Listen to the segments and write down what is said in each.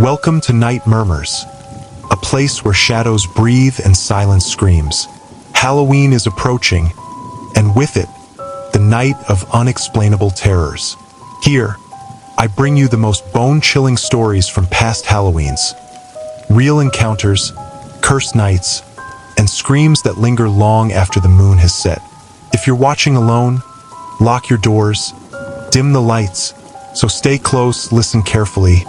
Welcome to Night Murmurs, a place where shadows breathe and silence screams. Halloween is approaching, and with it, the night of unexplainable terrors. Here, I bring you the most bone-chilling stories from past Halloweens. Real encounters, cursed nights, and screams that linger long after the moon has set. If you're watching alone, lock your doors, dim the lights, so stay close, listen carefully,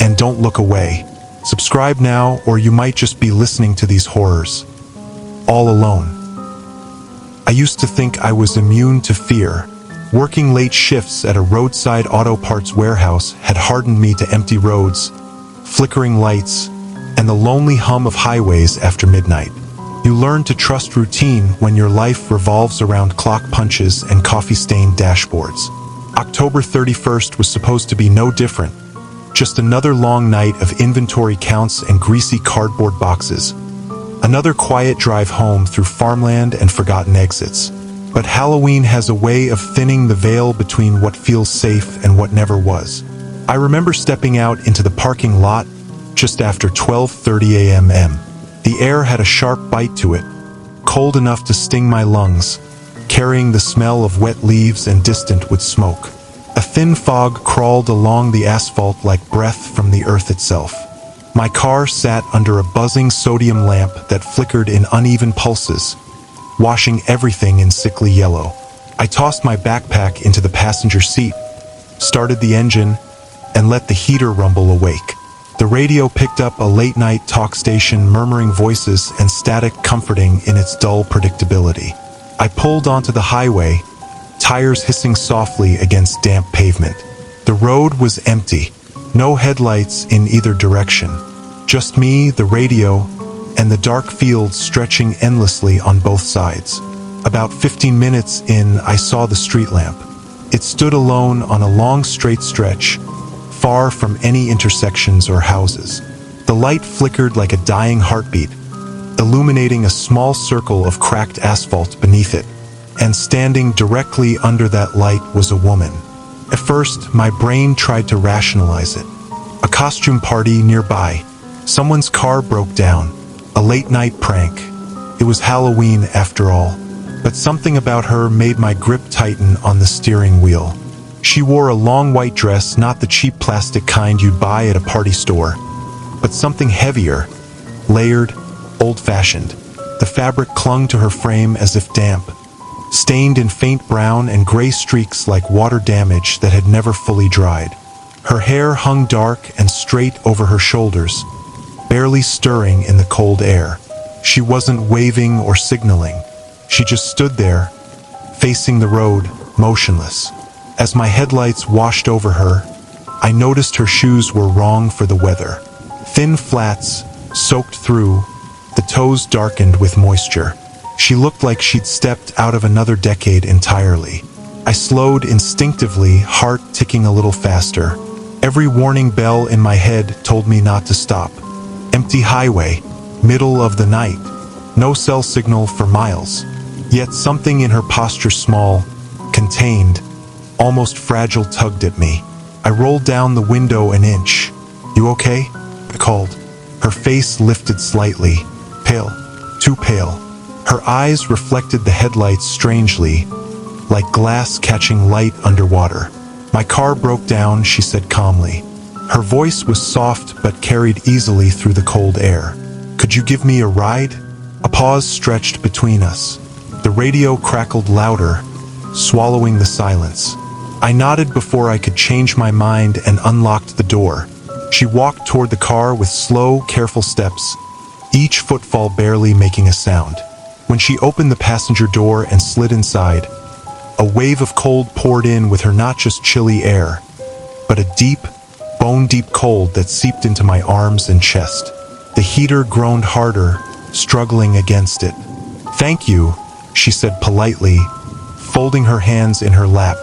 and don't look away. Subscribe now, or you might just be listening to these horrors all alone. I used to think I was immune to fear. Working late shifts at a roadside auto parts warehouse had hardened me to empty roads, flickering lights, and the lonely hum of highways after midnight. You learn to trust routine when your life revolves around clock punches and coffee-stained dashboards. October 31st was supposed to be no different. Just another long night of inventory counts and greasy cardboard boxes. Another quiet drive home through farmland and forgotten exits. But Halloween has a way of thinning the veil between what feels safe and what never was. I remember stepping out into the parking lot just after 12:30 a.m. The air had a sharp bite to it, cold enough to sting my lungs, carrying the smell of wet leaves and distant wood smoke. A thin fog crawled along the asphalt like breath from the earth itself. My car sat under a buzzing sodium lamp that flickered in uneven pulses, washing everything in sickly yellow. I tossed my backpack into the passenger seat, started the engine, and let the heater rumble awake. The radio picked up a late-night talk station murmuring voices and static comforting in its dull predictability. I pulled onto the highway, tires hissing softly against damp pavement. The road was empty, no headlights in either direction. Just me, the radio, and the dark fields stretching endlessly on both sides. About 15 minutes in, I saw the street lamp. It stood alone on a long straight stretch, far from any intersections or houses. The light flickered like a dying heartbeat, illuminating a small circle of cracked asphalt beneath it. And standing directly under that light was a woman. At first, my brain tried to rationalize it. A costume party nearby. Someone's car broke down. A late-night prank. It was Halloween after all. But something about her made my grip tighten on the steering wheel. She wore a long white dress, not the cheap plastic kind you'd buy at a party store, but something heavier, layered, old-fashioned. The fabric clung to her frame as if damp, stained in faint brown and gray streaks like water damage that had never fully dried. Her hair hung dark and straight over her shoulders, barely stirring in the cold air. She wasn't waving or signaling. She just stood there, facing the road, motionless. As my headlights washed over her, I noticed her shoes were wrong for the weather. Thin flats, soaked through, the toes darkened with moisture. She looked like she'd stepped out of another decade entirely. I slowed instinctively, heart ticking a little faster. Every warning bell in my head told me not to stop. Empty highway, middle of the night, no cell signal for miles. Yet something in her posture, small, contained, almost fragile, tugged at me. I rolled down the window an inch. "You okay?" I called. Her face lifted slightly, pale, too pale. Her eyes reflected the headlights strangely, like glass catching light underwater. "My car broke down," she said calmly. Her voice was soft but carried easily through the cold air. "Could you give me a ride?" A pause stretched between us. The radio crackled louder, swallowing the silence. I nodded before I could change my mind and unlocked the door. She walked toward the car with slow, careful steps, each footfall barely making a sound. When she opened the passenger door and slid inside, a wave of cold poured in with her, not just chilly air, but a deep, bone-deep cold that seeped into my arms and chest. The heater groaned harder, struggling against it. "Thank you," she said politely, folding her hands in her lap.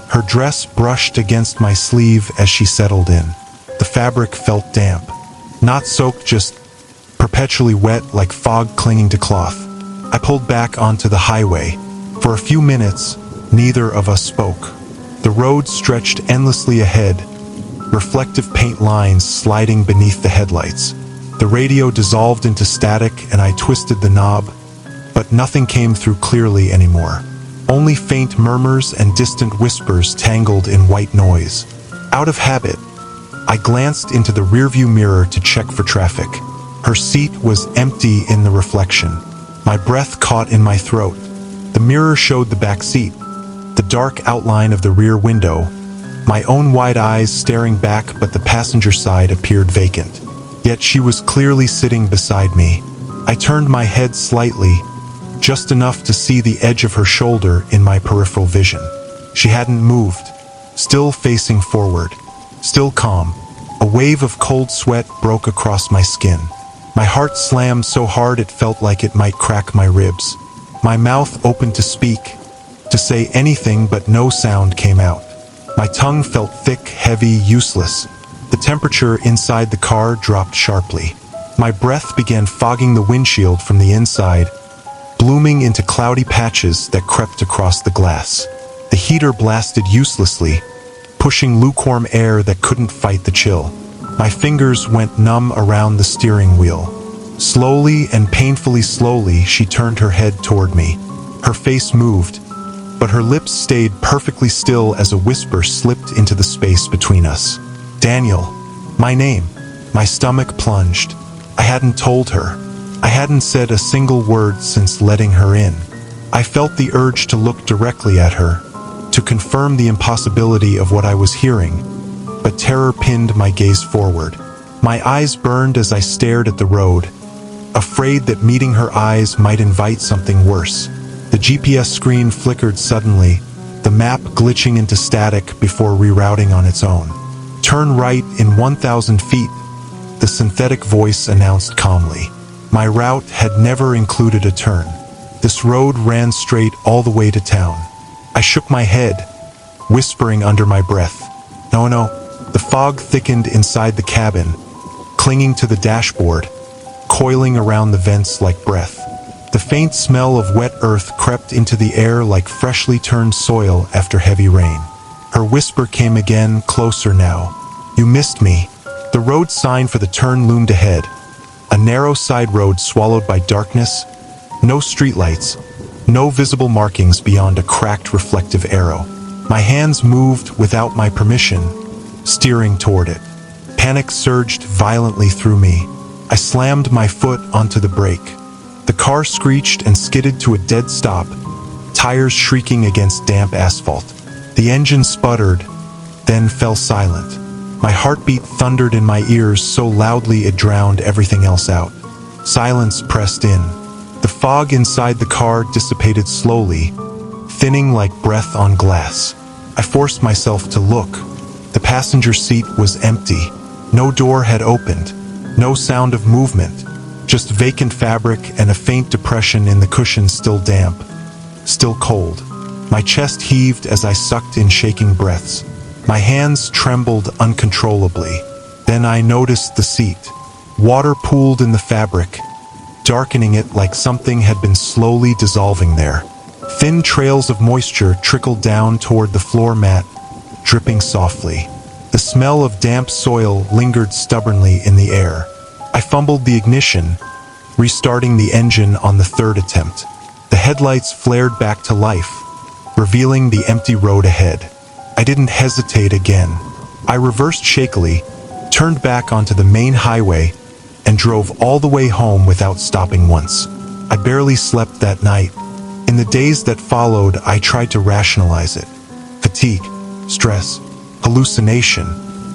Her dress brushed against my sleeve as she settled in. The fabric felt damp. Not soaked, just perpetually wet, like fog clinging to cloth. I pulled back onto the highway. For a few minutes, neither of us spoke. The road stretched endlessly ahead, reflective paint lines sliding beneath the headlights. The radio dissolved into static and I twisted the knob, but nothing came through clearly anymore. Only faint murmurs and distant whispers tangled in white noise. Out of habit, I glanced into the rearview mirror to check for traffic. Her seat was empty in the reflection. My breath caught in my throat. The mirror showed the back seat, the dark outline of the rear window, my own wide eyes staring back, but the passenger side appeared vacant. Yet she was clearly sitting beside me. I turned my head slightly, just enough to see the edge of her shoulder in my peripheral vision. She hadn't moved, still facing forward, still calm. A wave of cold sweat broke across my skin. My heart slammed so hard it felt like it might crack my ribs. My mouth opened to speak, to say anything, but no sound came out. My tongue felt thick, heavy, useless. The temperature inside the car dropped sharply. My breath began fogging the windshield from the inside, blooming into cloudy patches that crept across the glass. The heater blasted uselessly, pushing lukewarm air that couldn't fight the chill. My fingers went numb around the steering wheel. Slowly and painfully slowly, she turned her head toward me. Her face moved, but her lips stayed perfectly still as a whisper slipped into the space between us. Daniel. My name. My stomach plunged. I hadn't told her. I hadn't said a single word since letting her in. I felt the urge to look directly at her, to confirm the impossibility of what I was hearing, but terror pinned my gaze forward. My eyes burned as I stared at the road, afraid that meeting her eyes might invite something worse. The GPS screen flickered suddenly, the map glitching into static before rerouting on its own. Turn right in 1,000 feet, the synthetic voice announced calmly. My route had never included a turn. This road ran straight all the way to town. I shook my head, whispering under my breath, "No, no." The fog thickened inside the cabin, clinging to the dashboard, coiling around the vents like breath. The faint smell of wet earth crept into the air like freshly turned soil after heavy rain. Her whisper came again, closer now. "You missed me." The road sign for the turn loomed ahead, a narrow side road swallowed by darkness, no streetlights, no visible markings beyond a cracked reflective arrow. My hands moved without my permission, steering toward it. Panic surged violently through me. I slammed my foot onto the brake. The car screeched and skidded to a dead stop, tires shrieking against damp asphalt. The engine sputtered, then fell silent. My heartbeat thundered in my ears so loudly it drowned everything else out. Silence pressed in. The fog inside the car dissipated slowly, thinning like breath on glass. I forced myself to look. The passenger seat was empty. No door had opened. No sound of movement. Just vacant fabric and a faint depression in the cushions, still damp, still cold. My chest heaved as I sucked in shaking breaths. My hands trembled uncontrollably. Then I noticed the seat. Water pooled in the fabric, darkening it like something had been slowly dissolving there. Thin trails of moisture trickled down toward the floor mat, dripping softly. The smell of damp soil lingered stubbornly in the air. I fumbled the ignition, restarting the engine on the third attempt. The headlights flared back to life, revealing the empty road ahead. I didn't hesitate again. I reversed shakily, turned back onto the main highway, and drove all the way home without stopping once. I barely slept that night. In the days that followed, I tried to rationalize it. Fatigue, stress, hallucination,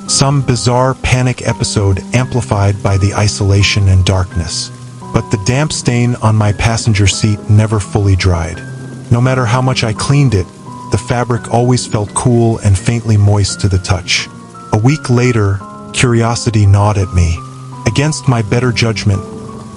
some bizarre panic episode amplified by the isolation and darkness. But the damp stain on my passenger seat never fully dried. No matter how much I cleaned it, the fabric always felt cool and faintly moist to the touch. A week later, curiosity gnawed at me. Against my better judgment,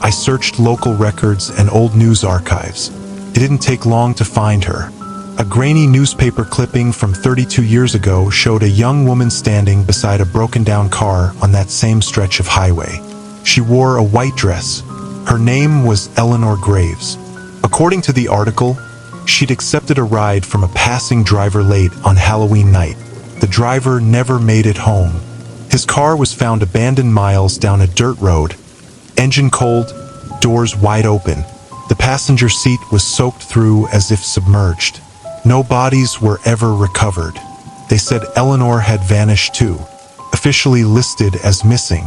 I searched local records and old news archives. It didn't take long to find her. A grainy newspaper clipping from 32 years ago showed a young woman standing beside a broken-down car on that same stretch of highway. She wore a white dress. Her name was Eleanor Graves. According to the article, she'd accepted a ride from a passing driver late on Halloween night. The driver never made it home. His car was found abandoned miles down a dirt road, engine cold, doors wide open. The passenger seat was soaked through as if submerged. No bodies were ever recovered. They said Eleanor had vanished too, officially listed as missing,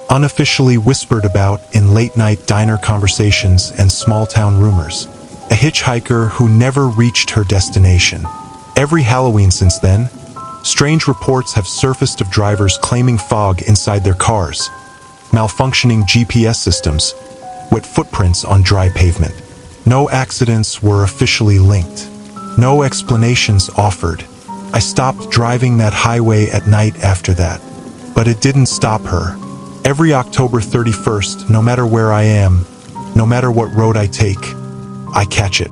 unofficially whispered about in late-night diner conversations and small-town rumors. A hitchhiker who never reached her destination. Every Halloween since then, strange reports have surfaced of drivers claiming fog inside their cars, malfunctioning GPS systems, wet footprints on dry pavement. No accidents were officially linked. No explanations offered. I stopped driving that highway at night after that. But it didn't stop her. Every October 31st, no matter where I am, no matter what road I take, I catch it.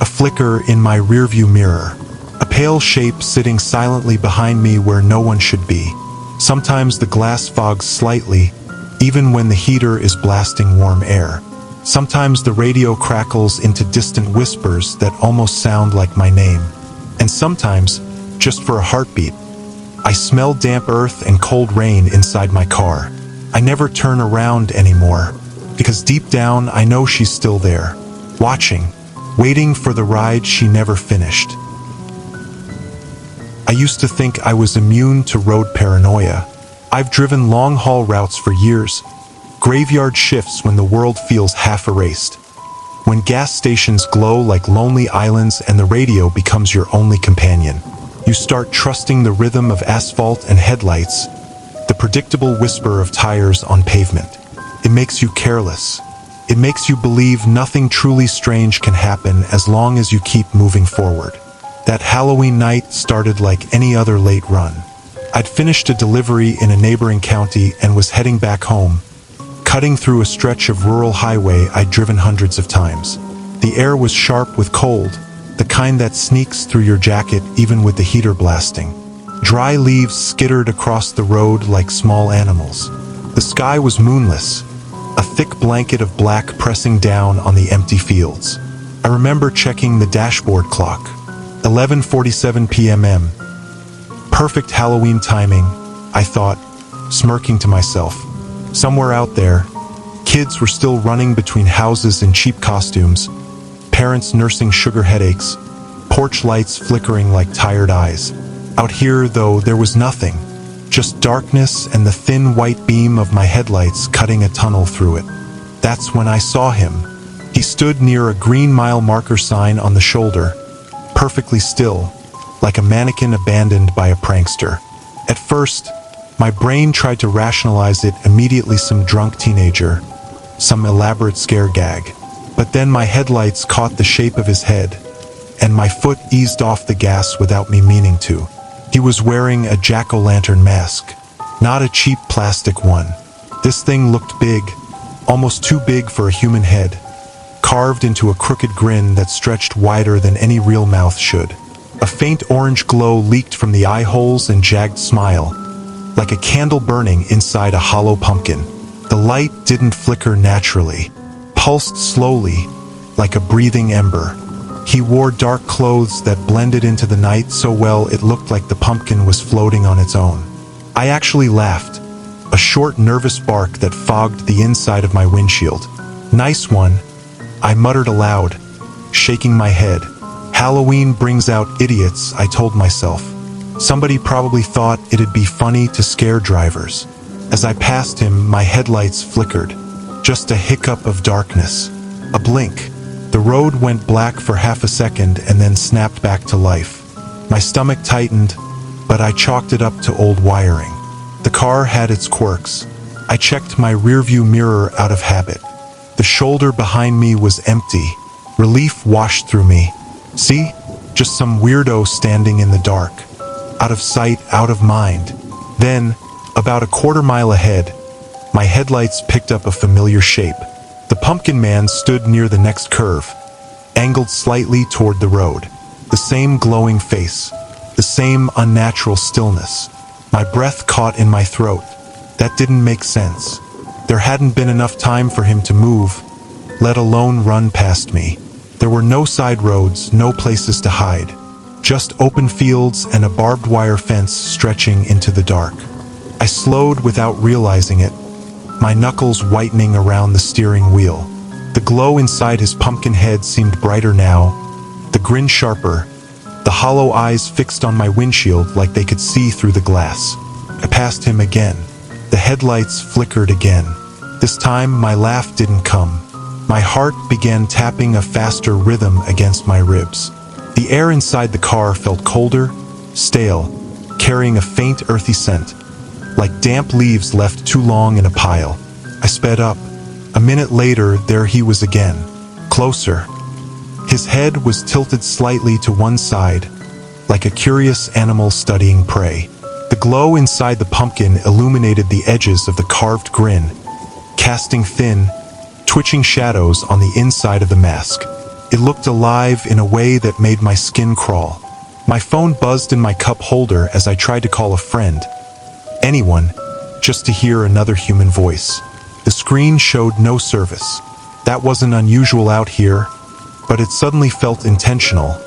A flicker in my rearview mirror. A pale shape sitting silently behind me where no one should be. Sometimes the glass fogs slightly, even when the heater is blasting warm air. Sometimes the radio crackles into distant whispers that almost sound like my name. And sometimes, just for a heartbeat, I smell damp earth and cold rain inside my car. I never turn around anymore, because deep down I know she's still there, watching, waiting for the ride she never finished. I used to think I was immune to road paranoia. I've driven long-haul routes for years, graveyard shifts when the world feels half erased, when gas stations glow like lonely islands and the radio becomes your only companion. You start trusting the rhythm of asphalt and headlights, the predictable whisper of tires on pavement. It makes you careless. It makes you believe nothing truly strange can happen as long as you keep moving forward. That Halloween night started like any other late run. I'd finished a delivery in a neighboring county and was heading back home, cutting through a stretch of rural highway I'd driven hundreds of times. The air was sharp with cold, the kind that sneaks through your jacket even with the heater blasting. Dry leaves skittered across the road like small animals. The sky was moonless, a thick blanket of black pressing down on the empty fields. I remember checking the dashboard clock. 11:47 p.m. Perfect Halloween timing, I thought, smirking to myself. Somewhere out there, kids were still running between houses in cheap costumes, parents nursing sugar headaches, porch lights flickering like tired eyes. Out here, though, there was nothing, just darkness and the thin white beam of my headlights cutting a tunnel through it. That's when I saw him. He stood near a green mile marker sign on the shoulder, perfectly still, like a mannequin abandoned by a prankster. At first, my brain tried to rationalize it immediately, some drunk teenager, some elaborate scare gag. But then my headlights caught the shape of his head, and my foot eased off the gas without me meaning to. He was wearing a jack-o'-lantern mask, not a cheap plastic one. This thing looked big, almost too big for a human head, carved into a crooked grin that stretched wider than any real mouth should. A faint orange glow leaked from the eye holes and jagged smile, like a candle burning inside a hollow pumpkin. The light didn't flicker naturally, pulsed slowly, like a breathing ember. He wore dark clothes that blended into the night so well it looked like the pumpkin was floating on its own. I actually laughed, a short nervous bark that fogged the inside of my windshield. "Nice one," I muttered aloud, shaking my head. Halloween brings out idiots, I told myself. Somebody probably thought it'd be funny to scare drivers. As I passed him, my headlights flickered. Just a hiccup of darkness. A blink. The road went black for half a second and then snapped back to life. My stomach tightened, but I chalked it up to old wiring. The car had its quirks. I checked my rearview mirror out of habit. The shoulder behind me was empty. Relief washed through me. See? Just some weirdo standing in the dark. Out of sight, out of mind. Then, about a quarter-mile ahead, my headlights picked up a familiar shape. The pumpkin man stood near the next curve, angled slightly toward the road. The same glowing face, the same unnatural stillness. My breath caught in my throat. That didn't make sense. There hadn't been enough time for him to move, let alone run past me. There were no side roads, no places to hide. Just open fields and a barbed wire fence stretching into the dark. I slowed without realizing it, my knuckles whitening around the steering wheel. The glow inside his pumpkin head seemed brighter now, the grin sharper, the hollow eyes fixed on my windshield like they could see through the glass. I passed him again. The headlights flickered again. This time, my laugh didn't come. My heart began tapping a faster rhythm against my ribs. The air inside the car felt colder, stale, carrying a faint earthy scent, like damp leaves left too long in a pile. I sped up. A minute later, there he was again, closer. His head was tilted slightly to one side, like a curious animal studying prey. The glow inside the pumpkin illuminated the edges of the carved grin, casting thin, twitching shadows on the inside of the mask. It looked alive in a way that made my skin crawl. My phone buzzed in my cup holder as I tried to call a friend. Anyone, just to hear another human voice. The screen showed no service. That wasn't unusual out here, but it suddenly felt intentional,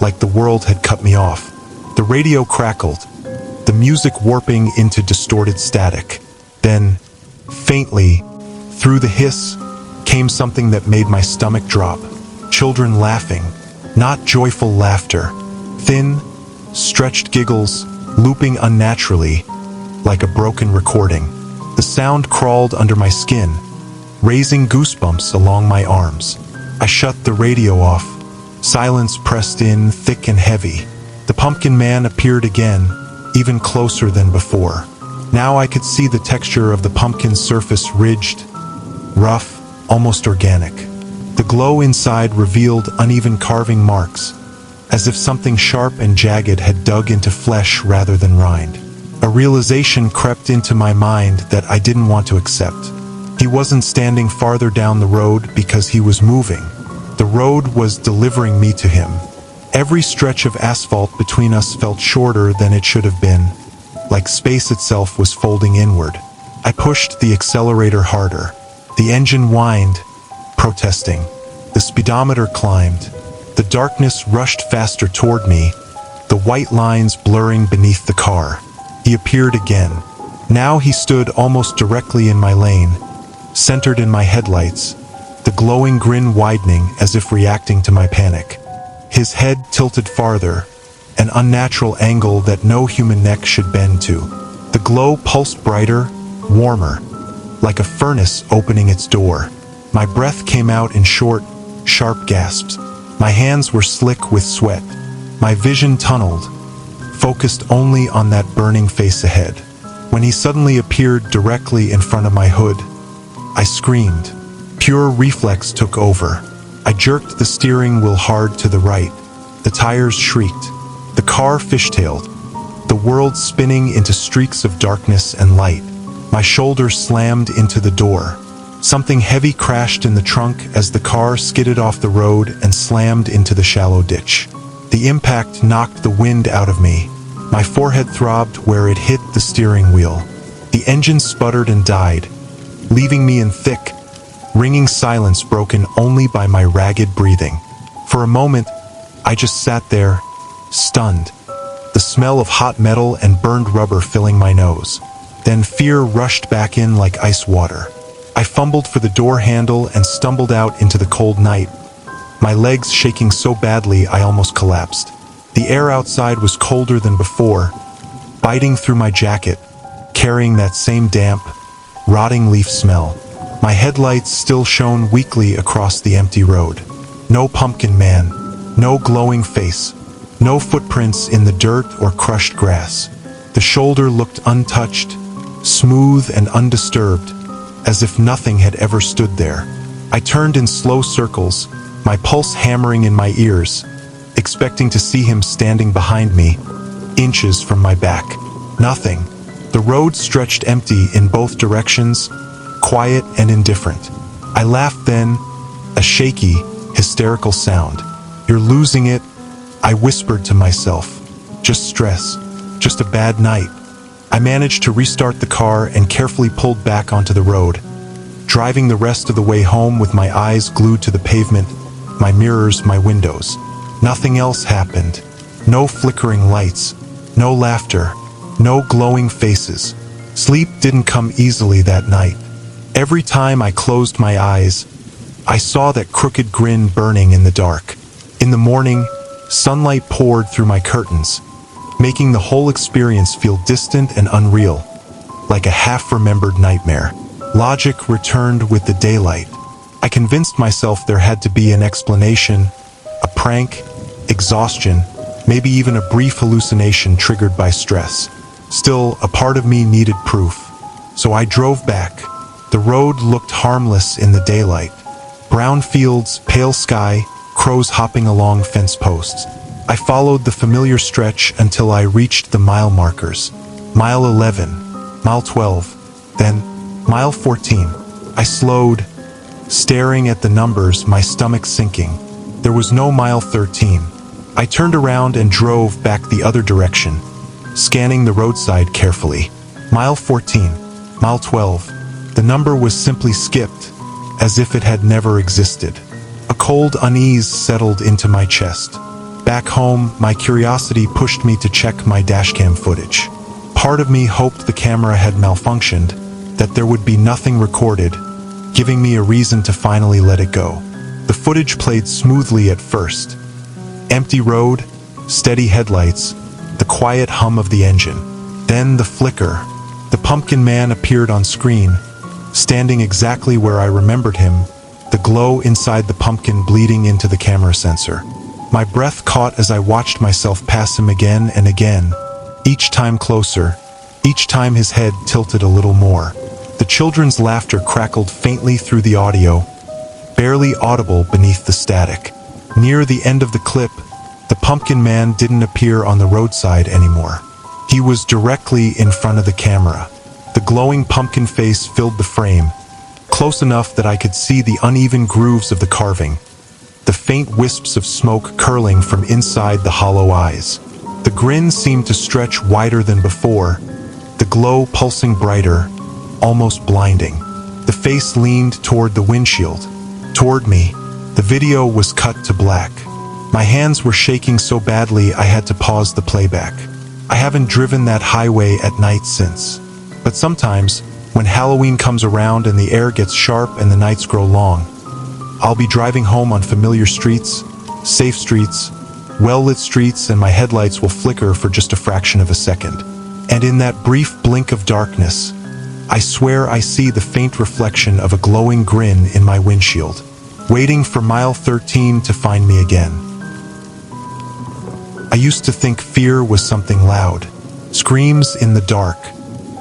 like the world had cut me off. The radio crackled, the music warping into distorted static. Then, faintly, through the hiss, came something that made my stomach drop. Children laughing, not joyful laughter. Thin, stretched giggles, looping unnaturally, like a broken recording. The sound crawled under my skin, raising goosebumps along my arms. I shut the radio off. Silence pressed in, thick and heavy. The pumpkin man appeared again, even closer than before. Now I could see the texture of the pumpkin's surface ridged, rough, almost organic. The glow inside revealed uneven carving marks, as if something sharp and jagged had dug into flesh rather than rind. A realization crept into my mind that I didn't want to accept. He wasn't standing farther down the road because he was moving. The road was delivering me to him. Every stretch of asphalt between us felt shorter than it should have been, like space itself was folding inward. I pushed the accelerator harder. The engine whined, protesting. The speedometer climbed. The darkness rushed faster toward me, the white lines blurring beneath the car. He appeared again. Now he stood almost directly in my lane, centered in my headlights, the glowing grin widening as if reacting to my panic. His head tilted farther, an unnatural angle that no human neck should bend to. The glow pulsed brighter, warmer, like a furnace opening its door. My breath came out in short, sharp gasps. My hands were slick with sweat. My vision tunneled, focused only on that burning face ahead. When he suddenly appeared directly in front of my hood, I screamed. Pure reflex took over. I jerked the steering wheel hard to the right. The tires shrieked. The car fishtailed, the world spinning into streaks of darkness and light. My shoulder slammed into the door. Something heavy crashed in the trunk as the car skidded off the road and slammed into the shallow ditch. The impact knocked the wind out of me. My forehead throbbed where it hit the steering wheel. The engine sputtered and died, leaving me in thick, ringing silence broken only by my ragged breathing. For a moment, I just sat there, stunned, the smell of hot metal and burned rubber filling my nose. Then fear rushed back in like ice water. I fumbled for the door handle and stumbled out into the cold night, my legs shaking so badly I almost collapsed. The air outside was colder than before, biting through my jacket, carrying that same damp, rotting leaf smell. My headlights still shone weakly across the empty road. No pumpkin man, no glowing face, no footprints in the dirt or crushed grass. The shoulder looked untouched, smooth and undisturbed, as if nothing had ever stood there. I turned in slow circles, my pulse hammering in my ears, expecting to see him standing behind me, inches from my back. Nothing. The road stretched empty in both directions, quiet and indifferent. I laughed then, a shaky, hysterical sound. "You're losing it," I whispered to myself. "Just stress. Just a bad night." I managed to restart the car and carefully pulled back onto the road, driving the rest of the way home with my eyes glued to the pavement, my mirrors, my windows. Nothing else happened. No flickering lights, no laughter, no glowing faces. Sleep didn't come easily that night. Every time I closed my eyes, I saw that crooked grin burning in the dark. In the morning, sunlight poured through my curtains, making the whole experience feel distant and unreal, like a half-remembered nightmare. Logic returned with the daylight. I convinced myself there had to be an explanation, a prank, exhaustion, maybe even a brief hallucination triggered by stress. Still, a part of me needed proof. So I drove back. The road looked harmless in the daylight. Brown fields, pale sky, crows hopping along fence posts. I followed the familiar stretch until I reached the mile markers. Mile 11, mile 12, then mile 14. I slowed, staring at the numbers, my stomach sinking. There was no mile 13. I turned around and drove back the other direction, scanning the roadside carefully. Mile 14, mile 12. The number was simply skipped, as if it had never existed. A cold unease settled into my chest. Back home, my curiosity pushed me to check my dashcam footage. Part of me hoped the camera had malfunctioned, that there would be nothing recorded, giving me a reason to finally let it go. The footage played smoothly at first. Empty road, steady headlights, the quiet hum of the engine. Then the flicker. The pumpkin man appeared on screen, standing exactly where I remembered him, the glow inside the pumpkin bleeding into the camera sensor. My breath caught as I watched myself pass him again and again, each time closer, each time his head tilted a little more. The children's laughter crackled faintly through the audio, barely audible beneath the static. Near the end of the clip, the pumpkin man didn't appear on the roadside anymore. He was directly in front of the camera. The glowing pumpkin face filled the frame, close enough that I could see the uneven grooves of the carving, the faint wisps of smoke curling from inside the hollow eyes. The grin seemed to stretch wider than before, the glow pulsing brighter, almost blinding. The face leaned toward the windshield, toward me. The video was cut to black. My hands were shaking so badly I had to pause the playback. I haven't driven that highway at night since. But sometimes, when Halloween comes around and the air gets sharp and the nights grow long, I'll be driving home on familiar streets, safe streets, well-lit streets, and my headlights will flicker for just a fraction of a second. And in that brief blink of darkness, I swear I see the faint reflection of a glowing grin in my windshield, waiting for mile 13 to find me again. I used to think fear was something loud. Screams in the dark,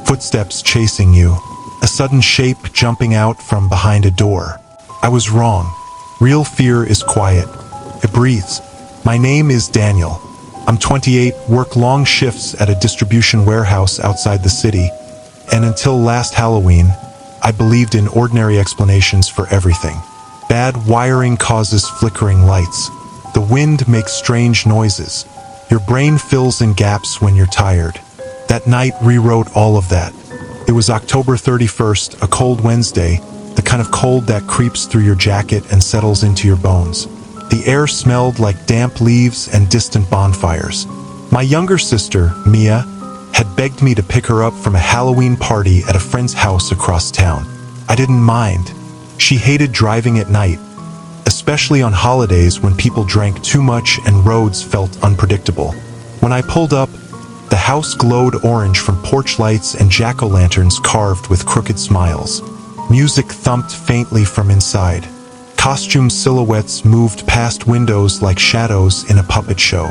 footsteps chasing you, a sudden shape jumping out from behind a door. I was wrong. Real fear is quiet. It breathes. My name is Daniel. I'm 28, work long shifts at a distribution warehouse outside the city, and until last Halloween, I believed in ordinary explanations for everything. Bad wiring causes flickering lights. The wind makes strange noises. Your brain fills in gaps when you're tired. That night rewrote all of that. It was October 31st, a cold Wednesday, the kind of cold that creeps through your jacket and settles into your bones. The air smelled like damp leaves and distant bonfires. My younger sister, Mia, had begged me to pick her up from a Halloween party at a friend's house across town. I didn't mind. She hated driving at night, especially on holidays when people drank too much and roads felt unpredictable. When I pulled up, the house glowed orange from porch lights and jack-o'-lanterns carved with crooked smiles. Music thumped faintly from inside. Costume silhouettes moved past windows like shadows in a puppet show.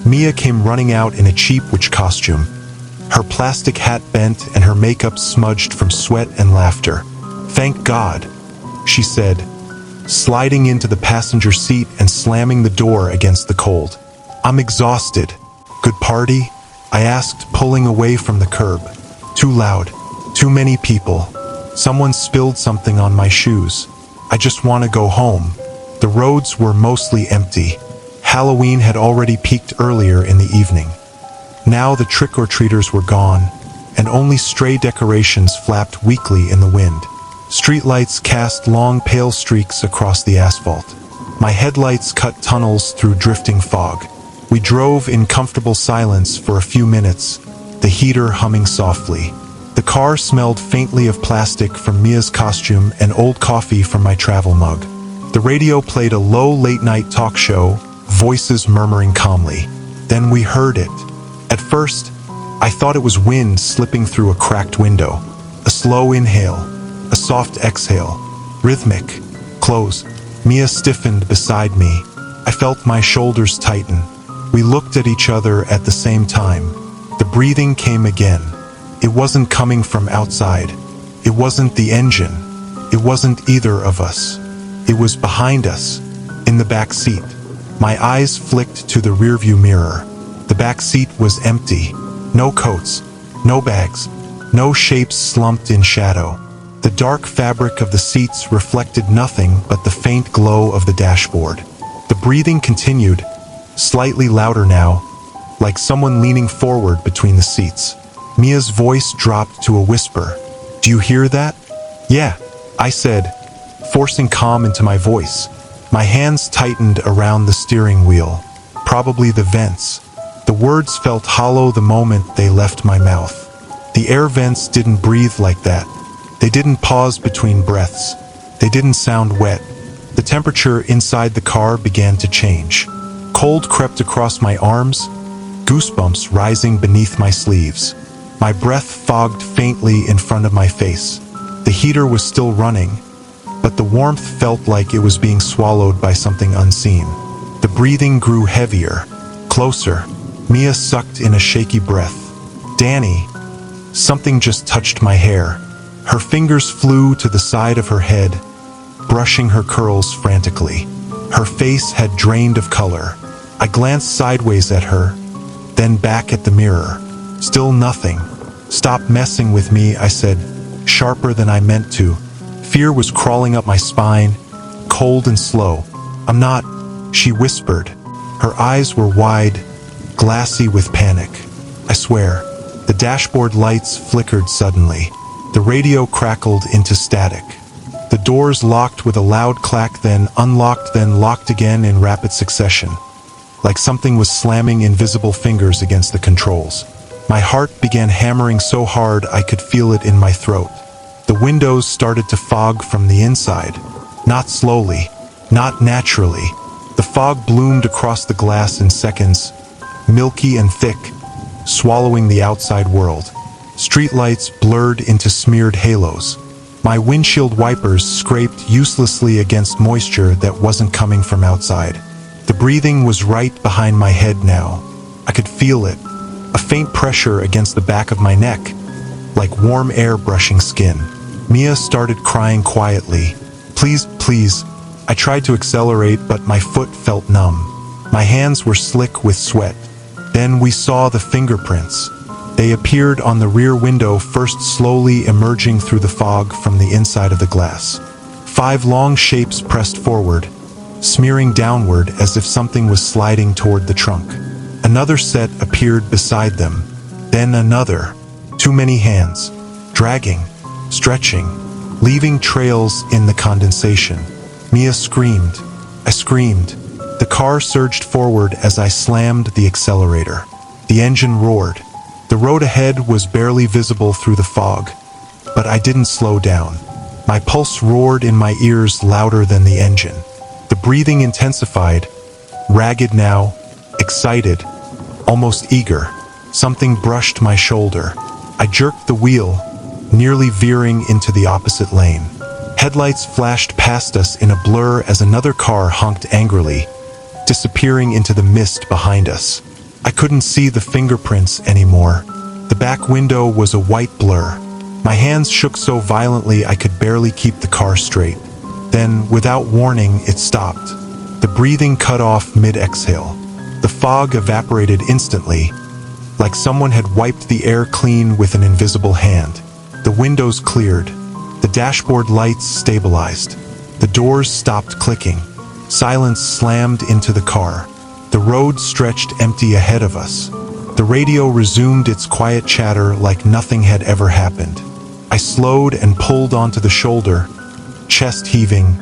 Mia came running out in a cheap witch costume, her plastic hat bent and her makeup smudged from sweat and laughter. "Thank God," she said, sliding into the passenger seat and slamming the door against the cold. "I'm exhausted." "Good party?" I asked, pulling away from the curb. "Too loud. Too many people. Someone spilled something on my shoes. I just want to go home." The roads were mostly empty. Halloween had already peaked earlier in the evening. Now the trick-or-treaters were gone, and only stray decorations flapped weakly in the wind. Streetlights cast long pale streaks across the asphalt. My headlights cut tunnels through drifting fog. We drove in comfortable silence for a few minutes, the heater humming softly. The car smelled faintly of plastic from Mia's costume and old coffee from my travel mug. The radio played a low late-night talk show, voices murmuring calmly. Then we heard it. At first, I thought it was wind slipping through a cracked window. A slow inhale, a soft exhale, rhythmic, close. Mia stiffened beside me. I felt my shoulders tighten. We looked at each other at the same time. The breathing came again. It wasn't coming from outside. It wasn't the engine. It wasn't either of us. It was behind us, in the back seat. My eyes flicked to the rearview mirror. The back seat was empty. No coats, no bags, no shapes slumped in shadow. The dark fabric of the seats reflected nothing but the faint glow of the dashboard. The breathing continued, slightly louder now, like someone leaning forward between the seats. Mia's voice dropped to a whisper. "Do you hear that?" "Yeah," I said, forcing calm into my voice. My hands tightened around the steering wheel. Probably the vents. The words felt hollow the moment they left my mouth. The air vents didn't breathe like that. They didn't pause between breaths. They didn't sound wet. The temperature inside the car began to change. Cold crept across my arms, goosebumps rising beneath my sleeves. My breath fogged faintly in front of my face. The heater was still running, but the warmth felt like it was being swallowed by something unseen. The breathing grew heavier, closer. Mia sucked in a shaky breath. "Danny." Something just touched my hair. Her fingers flew to the side of her head, brushing her curls frantically. Her face had drained of color. I glanced sideways at her, then back at the mirror. Still nothing. "Stop messing with me," I said, sharper than I meant to. Fear was crawling up my spine, cold and slow. "I'm not," she whispered. Her eyes were wide, glassy with panic. I swear. The dashboard lights flickered suddenly. The radio crackled into static. The doors locked with a loud clack, then unlocked, then locked again in rapid succession, like something was slamming invisible fingers against the controls. My heart began hammering so hard I could feel it in my throat. The windows started to fog from the inside. Not slowly, not naturally. The fog bloomed across the glass in seconds, milky and thick, swallowing the outside world. Streetlights blurred into smeared halos. My windshield wipers scraped uselessly against moisture that wasn't coming from outside. The breathing was right behind my head now. I could feel it, a faint pressure against the back of my neck, like warm air brushing skin. Mia started crying quietly. "Please, please." I tried to accelerate, but my foot felt numb. My hands were slick with sweat. Then we saw the fingerprints. They appeared on the rear window, first slowly emerging through the fog from the inside of the glass. 5 long shapes pressed forward, smearing downward as if something was sliding toward the trunk. Another set appeared beside them, then another. Too many hands, dragging, stretching, leaving trails in the condensation. Mia screamed. I screamed. The car surged forward as I slammed the accelerator. The engine roared. The road ahead was barely visible through the fog, but I didn't slow down. My pulse roared in my ears louder than the engine. The breathing intensified, ragged now, excited, almost eager. Something brushed my shoulder. I jerked the wheel, nearly veering into the opposite lane. Headlights flashed past us in a blur as another car honked angrily, disappearing into the mist behind us. I couldn't see the fingerprints anymore. The back window was a white blur. My hands shook so violently I could barely keep the car straight. Then, without warning, it stopped. The breathing cut off mid-exhale. The fog evaporated instantly, like someone had wiped the air clean with an invisible hand. The windows cleared. The dashboard lights stabilized. The doors stopped clicking. Silence slammed into the car. The road stretched empty ahead of us. The radio resumed its quiet chatter like nothing had ever happened. I slowed and pulled onto the shoulder, chest heaving,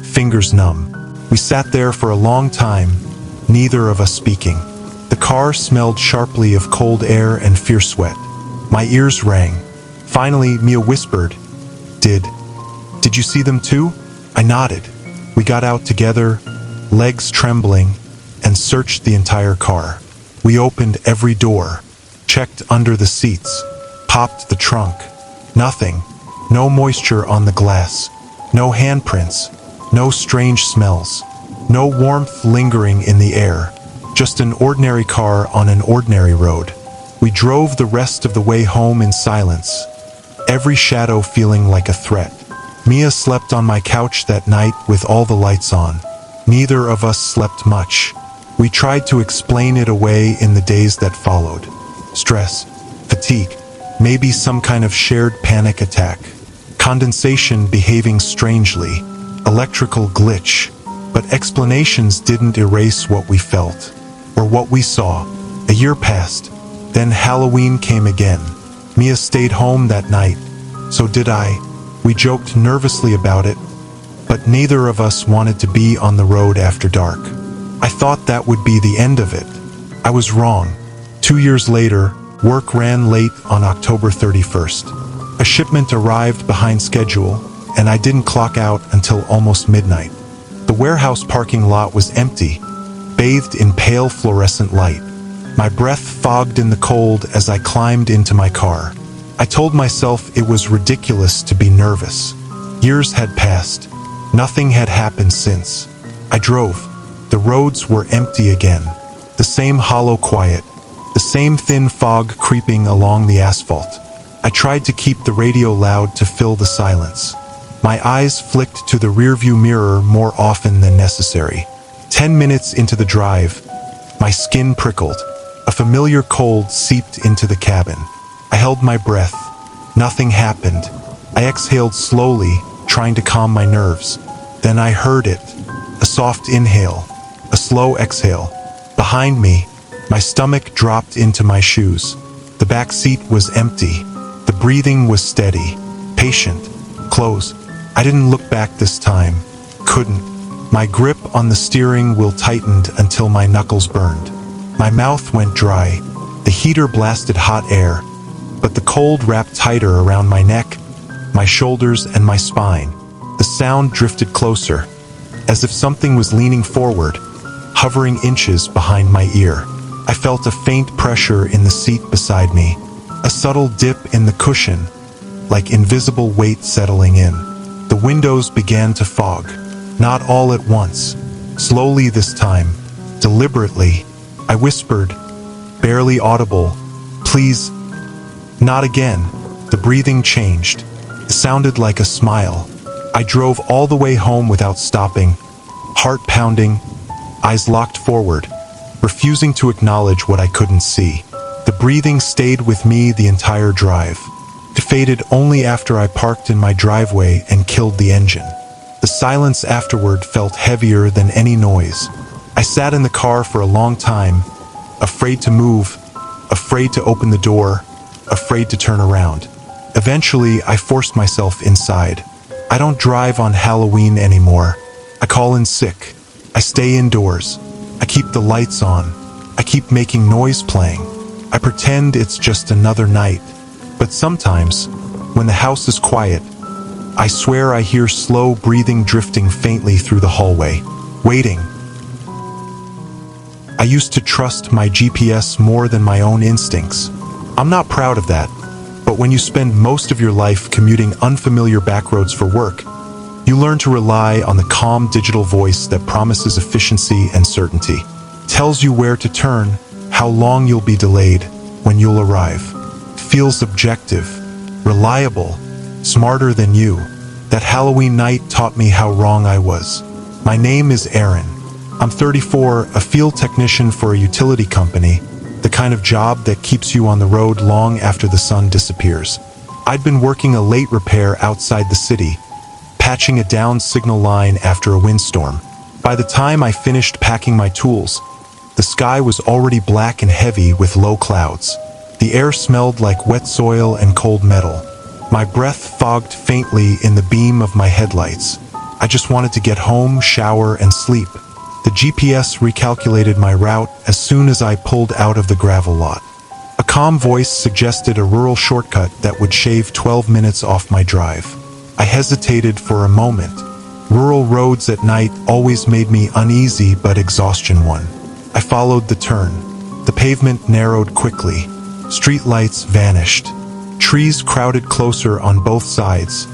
fingers numb. We sat there for a long time, neither of us speaking. The car smelled sharply of cold air and fierce sweat. My ears rang. Finally, Mia whispered, Did you see them too? I nodded. We got out together, legs trembling, and searched the entire car. We opened every door, checked under the seats, popped the trunk. Nothing. No moisture on the glass. No handprints. No strange smells. No warmth lingering in the air. Just an ordinary car on an ordinary road. We drove the rest of the way home in silence, every shadow feeling like a threat. Mia slept on my couch that night with all the lights on. Neither of us slept much. We tried to explain it away in the days that followed. Stress, fatigue, maybe some kind of shared panic attack. Condensation behaving strangely, electrical glitch. But explanations didn't erase what we felt, or what we saw. A year passed. Then Halloween came again. Mia stayed home that night. So did I. We joked nervously about it, but neither of us wanted to be on the road after dark. I thought that would be the end of it. I was wrong. 2 years later, work ran late on October 31st. A shipment arrived behind schedule, and I didn't clock out until almost midnight. The warehouse parking lot was empty, bathed in pale fluorescent light. My breath fogged in the cold as I climbed into my car. I told myself it was ridiculous to be nervous. Years had passed. Nothing had happened since. I drove. The roads were empty again. The same hollow quiet. The same thin fog creeping along the asphalt. I tried to keep the radio loud to fill the silence. My eyes flicked to the rearview mirror more often than necessary. 10 minutes into the drive, my skin prickled. A familiar cold seeped into the cabin. I held my breath. Nothing happened. I exhaled slowly, trying to calm my nerves. Then I heard it. A soft inhale. A slow exhale. Behind me, my stomach dropped into my shoes. The back seat was empty. The breathing was steady, patient, close. I didn't look back this time. Couldn't. My grip on the steering wheel tightened until my knuckles burned. My mouth went dry. The heater blasted hot air, but the cold wrapped tighter around my neck, my shoulders, and my spine. The sound drifted closer, as if something was leaning forward, hovering inches behind my ear. I felt a faint pressure in the seat beside me, a subtle dip in the cushion, like invisible weight settling in. The windows began to fog, not all at once, slowly this time, deliberately. I whispered, barely audible, "Please, not again." The breathing changed. It sounded like a smile. I drove all the way home without stopping, heart pounding, eyes locked forward, refusing to acknowledge what I couldn't see. The breathing stayed with me the entire drive. It faded only after I parked in my driveway and killed the engine. The silence afterward felt heavier than any noise. I sat in the car for a long time, afraid to move, afraid to open the door, afraid to turn around. Eventually, I forced myself inside. I don't drive on Halloween anymore. I call in sick. I stay indoors. I keep the lights on. I keep making noise playing. I pretend it's just another night. But sometimes, when the house is quiet, I swear I hear slow breathing drifting faintly through the hallway, waiting. I used to trust my GPS more than my own instincts. I'm not proud of that, but when you spend most of your life commuting unfamiliar backroads for work, you learn to rely on the calm digital voice that promises efficiency and certainty. Tells you where to turn, how long you'll be delayed, when you'll arrive. Feels objective, reliable, smarter than you. That Halloween night taught me how wrong I was. My name is Aaron. I'm 34, a field technician for a utility company, the kind of job that keeps you on the road long after the sun disappears. I'd been working a late repair outside the city, patching a downed signal line after a windstorm. By the time I finished packing my tools, the sky was already black and heavy with low clouds. The air smelled like wet soil and cold metal. My breath fogged faintly in the beam of my headlights. I just wanted to get home, shower, and sleep. The GPS recalculated my route as soon as I pulled out of the gravel lot. A calm voice suggested a rural shortcut that would shave 12 minutes off my drive. I hesitated for a moment. Rural roads at night always made me uneasy but exhaustion won. I followed the turn. The pavement narrowed quickly. Street lights vanished. Trees crowded closer on both sides,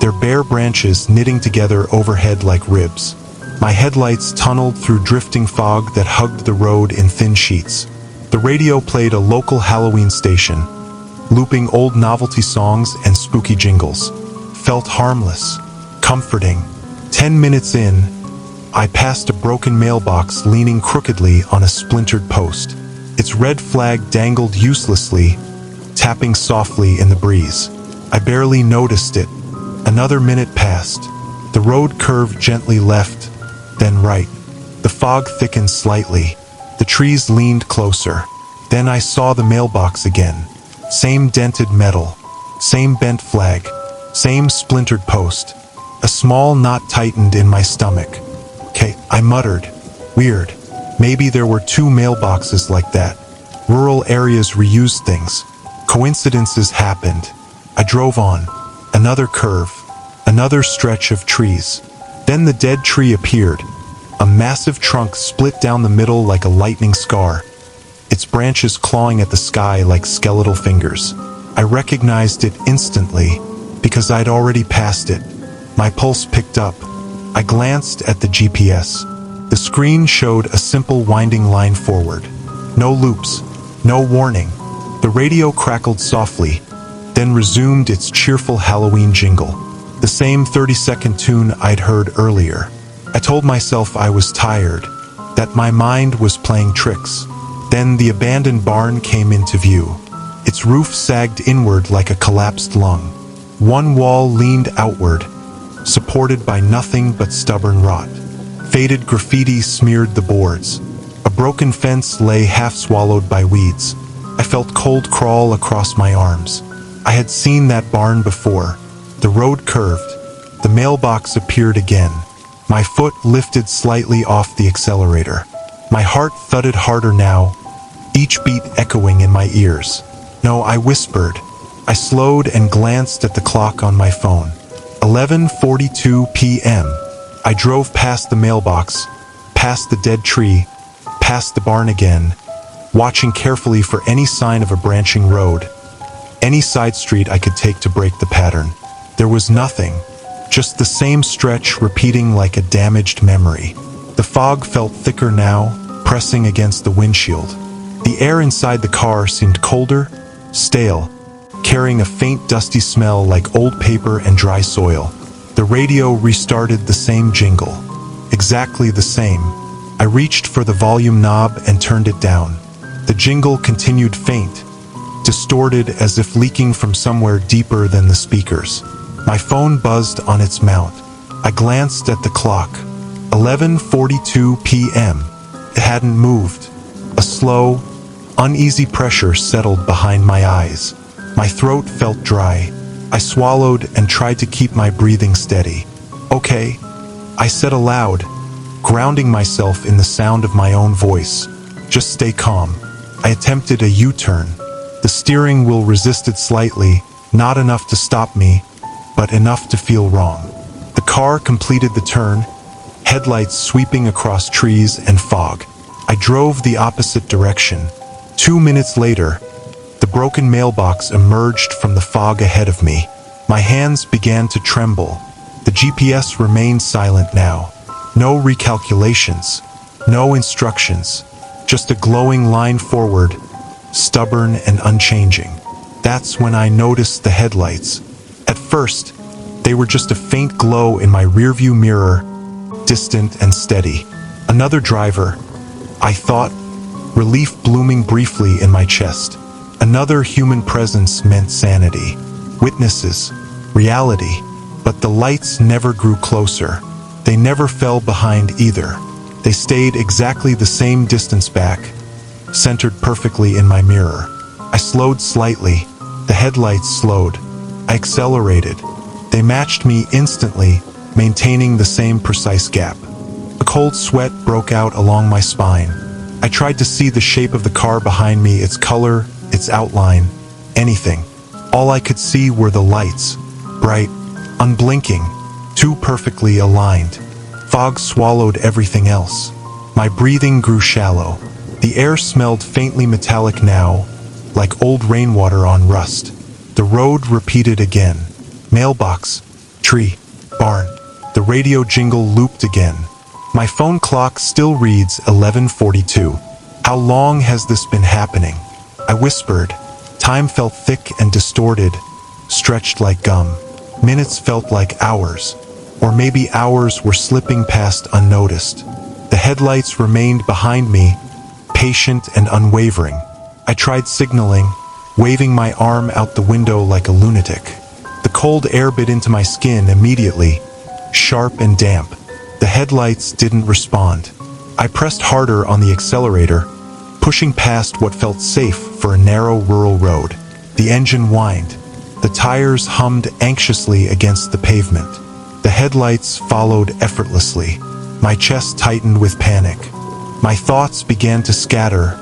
their bare branches knitting together overhead like ribs. My headlights tunneled through drifting fog that hugged the road in thin sheets. The radio played a local Halloween station, looping old novelty songs and spooky jingles. Felt harmless, comforting. 10 minutes in, I passed a broken mailbox leaning crookedly on a splintered post. Its red flag dangled uselessly, tapping softly in the breeze. I barely noticed it. Another minute passed. The road curved gently left, then right. The fog thickened slightly. The trees leaned closer. Then I saw the mailbox again. Same dented metal, same bent flag, same splintered post. A small knot tightened in my stomach. "Okay," I muttered. Weird. Maybe there were two mailboxes like that. Rural areas reused things. Coincidences happened. I drove on. Another curve. Another stretch of trees. Then the dead tree appeared. A massive trunk split down the middle like a lightning scar, its branches clawing at the sky like skeletal fingers. I recognized it instantly, because I'd already passed it. My pulse picked up. I glanced at the GPS. The screen showed a simple winding line forward. No loops, no warning. The radio crackled softly, then resumed its cheerful Halloween jingle. The same 30-second tune I'd heard earlier. I told myself I was tired, that my mind was playing tricks. Then the abandoned barn came into view. Its roof sagged inward like a collapsed lung. One wall leaned outward, supported by nothing but stubborn rot. Faded graffiti smeared the boards. A broken fence lay half-swallowed by weeds. I felt cold crawl across my arms. I had seen that barn before. The road curved. The mailbox appeared again. My foot lifted slightly off the accelerator. My heart thudded harder now, each beat echoing in my ears. No, I whispered. I slowed and glanced at the clock on my phone. 11:42 p.m. I drove past the mailbox, past the dead tree, past the barn again, watching carefully for any sign of a branching road, any side street I could take to break the pattern. There was nothing, just the same stretch repeating like a damaged memory. The fog felt thicker now, pressing against the windshield. The air inside the car seemed colder, stale, carrying a faint dusty smell like old paper and dry soil. The radio restarted the same jingle. Exactly the same. I reached for the volume knob and turned it down. The jingle continued faint, distorted as if leaking from somewhere deeper than the speakers. My phone buzzed on its mount. I glanced at the clock. 11:42 p.m. It hadn't moved. A slow, uneasy pressure settled behind my eyes. My throat felt dry. I swallowed and tried to keep my breathing steady. "Okay," I said aloud, grounding myself in the sound of my own voice. "Just stay calm." I attempted a U-turn. The steering wheel resisted slightly, not enough to stop me, but enough to feel wrong. The car completed the turn, headlights sweeping across trees and fog. I drove the opposite direction. 2 minutes later, the broken mailbox emerged from the fog ahead of me. My hands began to tremble. The GPS remained silent now. No recalculations, no instructions, just a glowing line forward, stubborn and unchanging. That's when I noticed the headlights. At first, they were just a faint glow in my rearview mirror, distant and steady. Another driver, I thought, relief blooming briefly in my chest. Another human presence meant sanity. Witnesses, reality. But the lights never grew closer. They never fell behind either. They stayed exactly the same distance back, centered perfectly in my mirror. I slowed slightly. The headlights slowed. I accelerated. They matched me instantly, maintaining the same precise gap. A cold sweat broke out along my spine. I tried to see the shape of the car behind me, its color, its outline, anything. All I could see were the lights, bright, unblinking, too perfectly aligned. Fog swallowed everything else. My breathing grew shallow. The air smelled faintly metallic now, like old rainwater on rust. The road repeated again. Mailbox, tree, barn. The radio jingle looped again. My phone clock still reads 11:42. How long has this been happening? I whispered. Time felt thick and distorted, stretched like gum. Minutes felt like hours, or maybe hours were slipping past unnoticed. The headlights remained behind me, patient and unwavering. I tried signaling, waving my arm out the window like a lunatic. The cold air bit into my skin immediately, sharp and damp. The headlights didn't respond. I pressed harder on the accelerator, pushing past what felt safe for a narrow rural road. The engine whined. The tires hummed anxiously against the pavement. The headlights followed effortlessly. My chest tightened with panic. My thoughts began to scatter,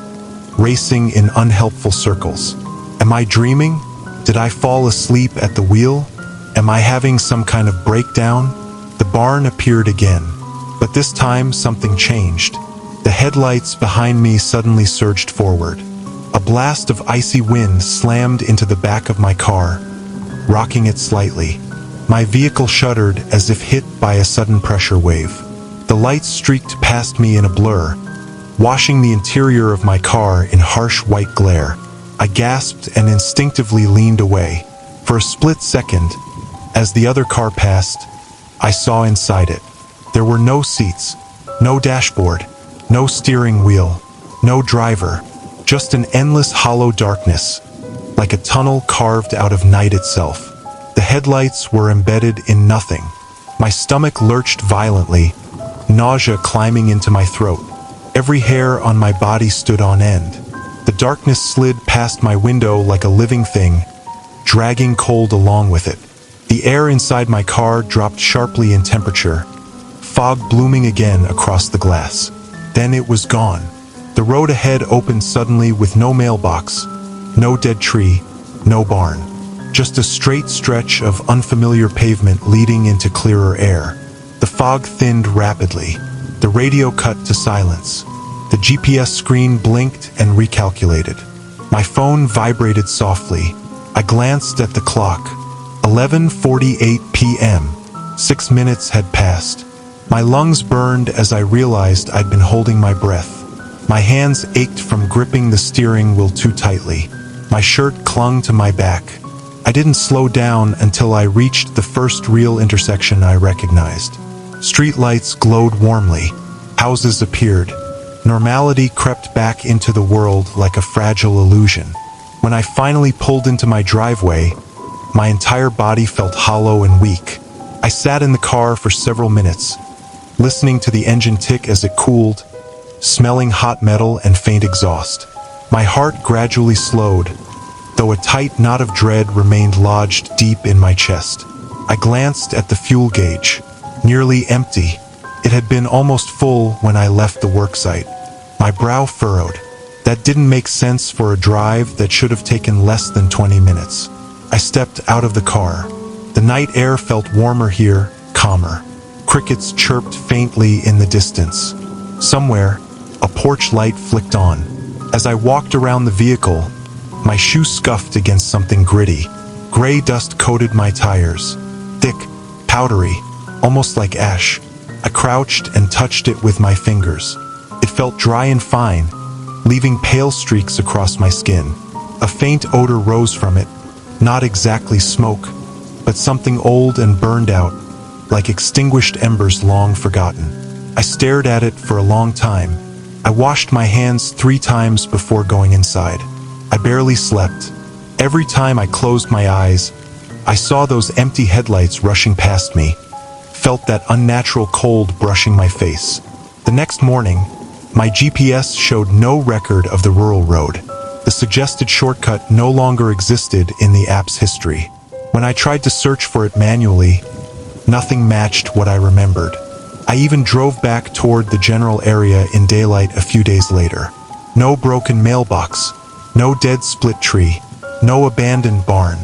racing in unhelpful circles. Am I dreaming? Did I fall asleep at the wheel? Am I having some kind of breakdown? The barn appeared again, but this time something changed. The headlights behind me suddenly surged forward. A blast of icy wind slammed into the back of my car, rocking it slightly. My vehicle shuddered as if hit by a sudden pressure wave. The lights streaked past me in a blur, washing the interior of my car in harsh white glare. I gasped and instinctively leaned away. For a split second, as the other car passed, I saw inside it. There were no seats, no dashboard, no steering wheel, no driver, just an endless hollow darkness, like a tunnel carved out of night itself. The headlights were embedded in nothing. My stomach lurched violently, nausea climbing into my throat. Every hair on my body stood on end. The darkness slid past my window like a living thing, dragging cold along with it. The air inside my car dropped sharply in temperature, fog blooming again across the glass. Then it was gone. The road ahead opened suddenly with no mailbox, no dead tree, no barn. Just a straight stretch of unfamiliar pavement leading into clearer air. The fog thinned rapidly. The radio cut to silence. The GPS screen blinked and recalculated. My phone vibrated softly. I glanced at the clock. 11:48 p.m. 6 minutes had passed. My lungs burned as I realized I'd been holding my breath. My hands ached from gripping the steering wheel too tightly. My shirt clung to my back. I didn't slow down until I reached the first real intersection I recognized. Street lights glowed warmly. Houses appeared. Normality crept back into the world like a fragile illusion. When I finally pulled into my driveway, my entire body felt hollow and weak. I sat in the car for several minutes, listening to the engine tick as it cooled, smelling hot metal and faint exhaust. My heart gradually slowed, though a tight knot of dread remained lodged deep in my chest. I glanced at the fuel gauge, nearly empty. It had been almost full when I left the worksite. My brow furrowed. That didn't make sense for a drive that should have taken less than 20 minutes. I stepped out of the car. The night air felt warmer here, calmer. Crickets chirped faintly in the distance. Somewhere, a porch light flicked on. As I walked around the vehicle, my shoe scuffed against something gritty. Gray dust coated my tires. Thick, powdery, almost like ash. I crouched and touched it with my fingers. It felt dry and fine, leaving pale streaks across my skin. A faint odor rose from it, not exactly smoke, but something old and burned out, like extinguished embers long forgotten. I stared at it for a long time. I washed my hands 3 times before going inside. I barely slept. Every time I closed my eyes, I saw those empty headlights rushing past me, felt that unnatural cold brushing my face. The next morning, my GPS showed no record of the rural road. The suggested shortcut no longer existed in the app's history. When I tried to search for it manually, nothing matched what I remembered. I even drove back toward the general area in daylight a few days later. No broken mailbox, No dead split tree, no abandoned barn,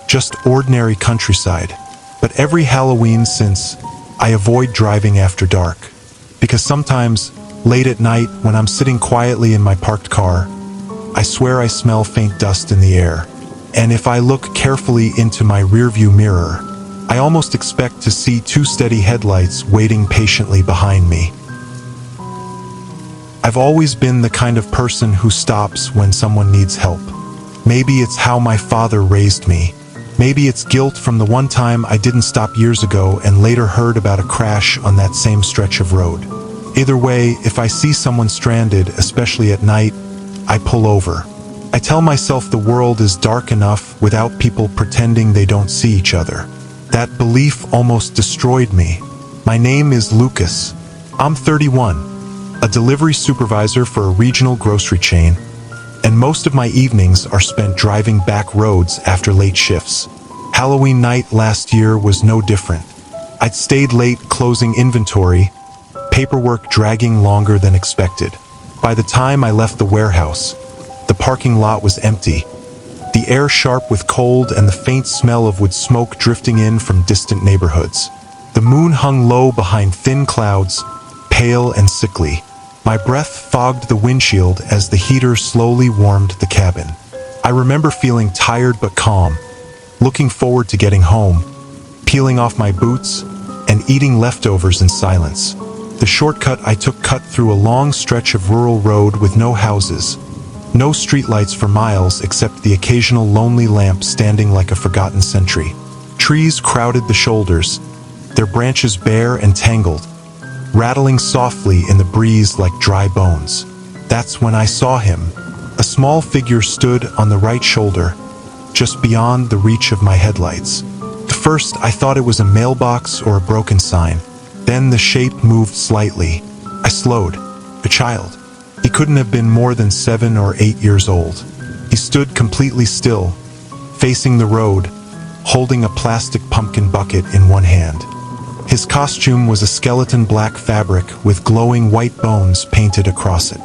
just ordinary countryside. But every Halloween since, I avoid driving after dark. Because sometimes, late at night, when I'm sitting quietly in my parked car, I swear I smell faint dust in the air. And if I look carefully into my rearview mirror, I almost expect to see two steady headlights waiting patiently behind me. I've always been the kind of person who stops when someone needs help. Maybe it's how my father raised me. Maybe it's guilt from the one time I didn't stop years ago and later heard about a crash on that same stretch of road. Either way, if I see someone stranded, especially at night, I pull over. I tell myself the world is dark enough without people pretending they don't see each other. That belief almost destroyed me. My name is Lucas. I'm 31, a delivery supervisor for a regional grocery chain, and most of my evenings are spent driving back roads after late shifts. Halloween night last year was no different. I'd stayed late closing inventory, paperwork dragging longer than expected. By the time I left the warehouse, the parking lot was empty, the air sharp with cold and the faint smell of wood smoke drifting in from distant neighborhoods. The moon hung low behind thin clouds, pale and sickly. My breath fogged the windshield as the heater slowly warmed the cabin. I remember feeling tired but calm, looking forward to getting home, peeling off my boots, and eating leftovers in silence. The shortcut I took cut through a long stretch of rural road with no houses, no streetlights for miles except the occasional lonely lamp standing like a forgotten sentry. Trees crowded the shoulders, their branches bare and tangled, rattling softly in the breeze like dry bones. That's when I saw him. A small figure stood on the right shoulder, just beyond the reach of my headlights. At first, I thought it was a mailbox or a broken sign. Then the shape moved slightly. I slowed. A child. He couldn't have been more than 7 or 8 years old. He stood completely still, facing the road, holding a plastic pumpkin bucket in one hand. His costume was a skeleton black fabric with glowing white bones painted across it.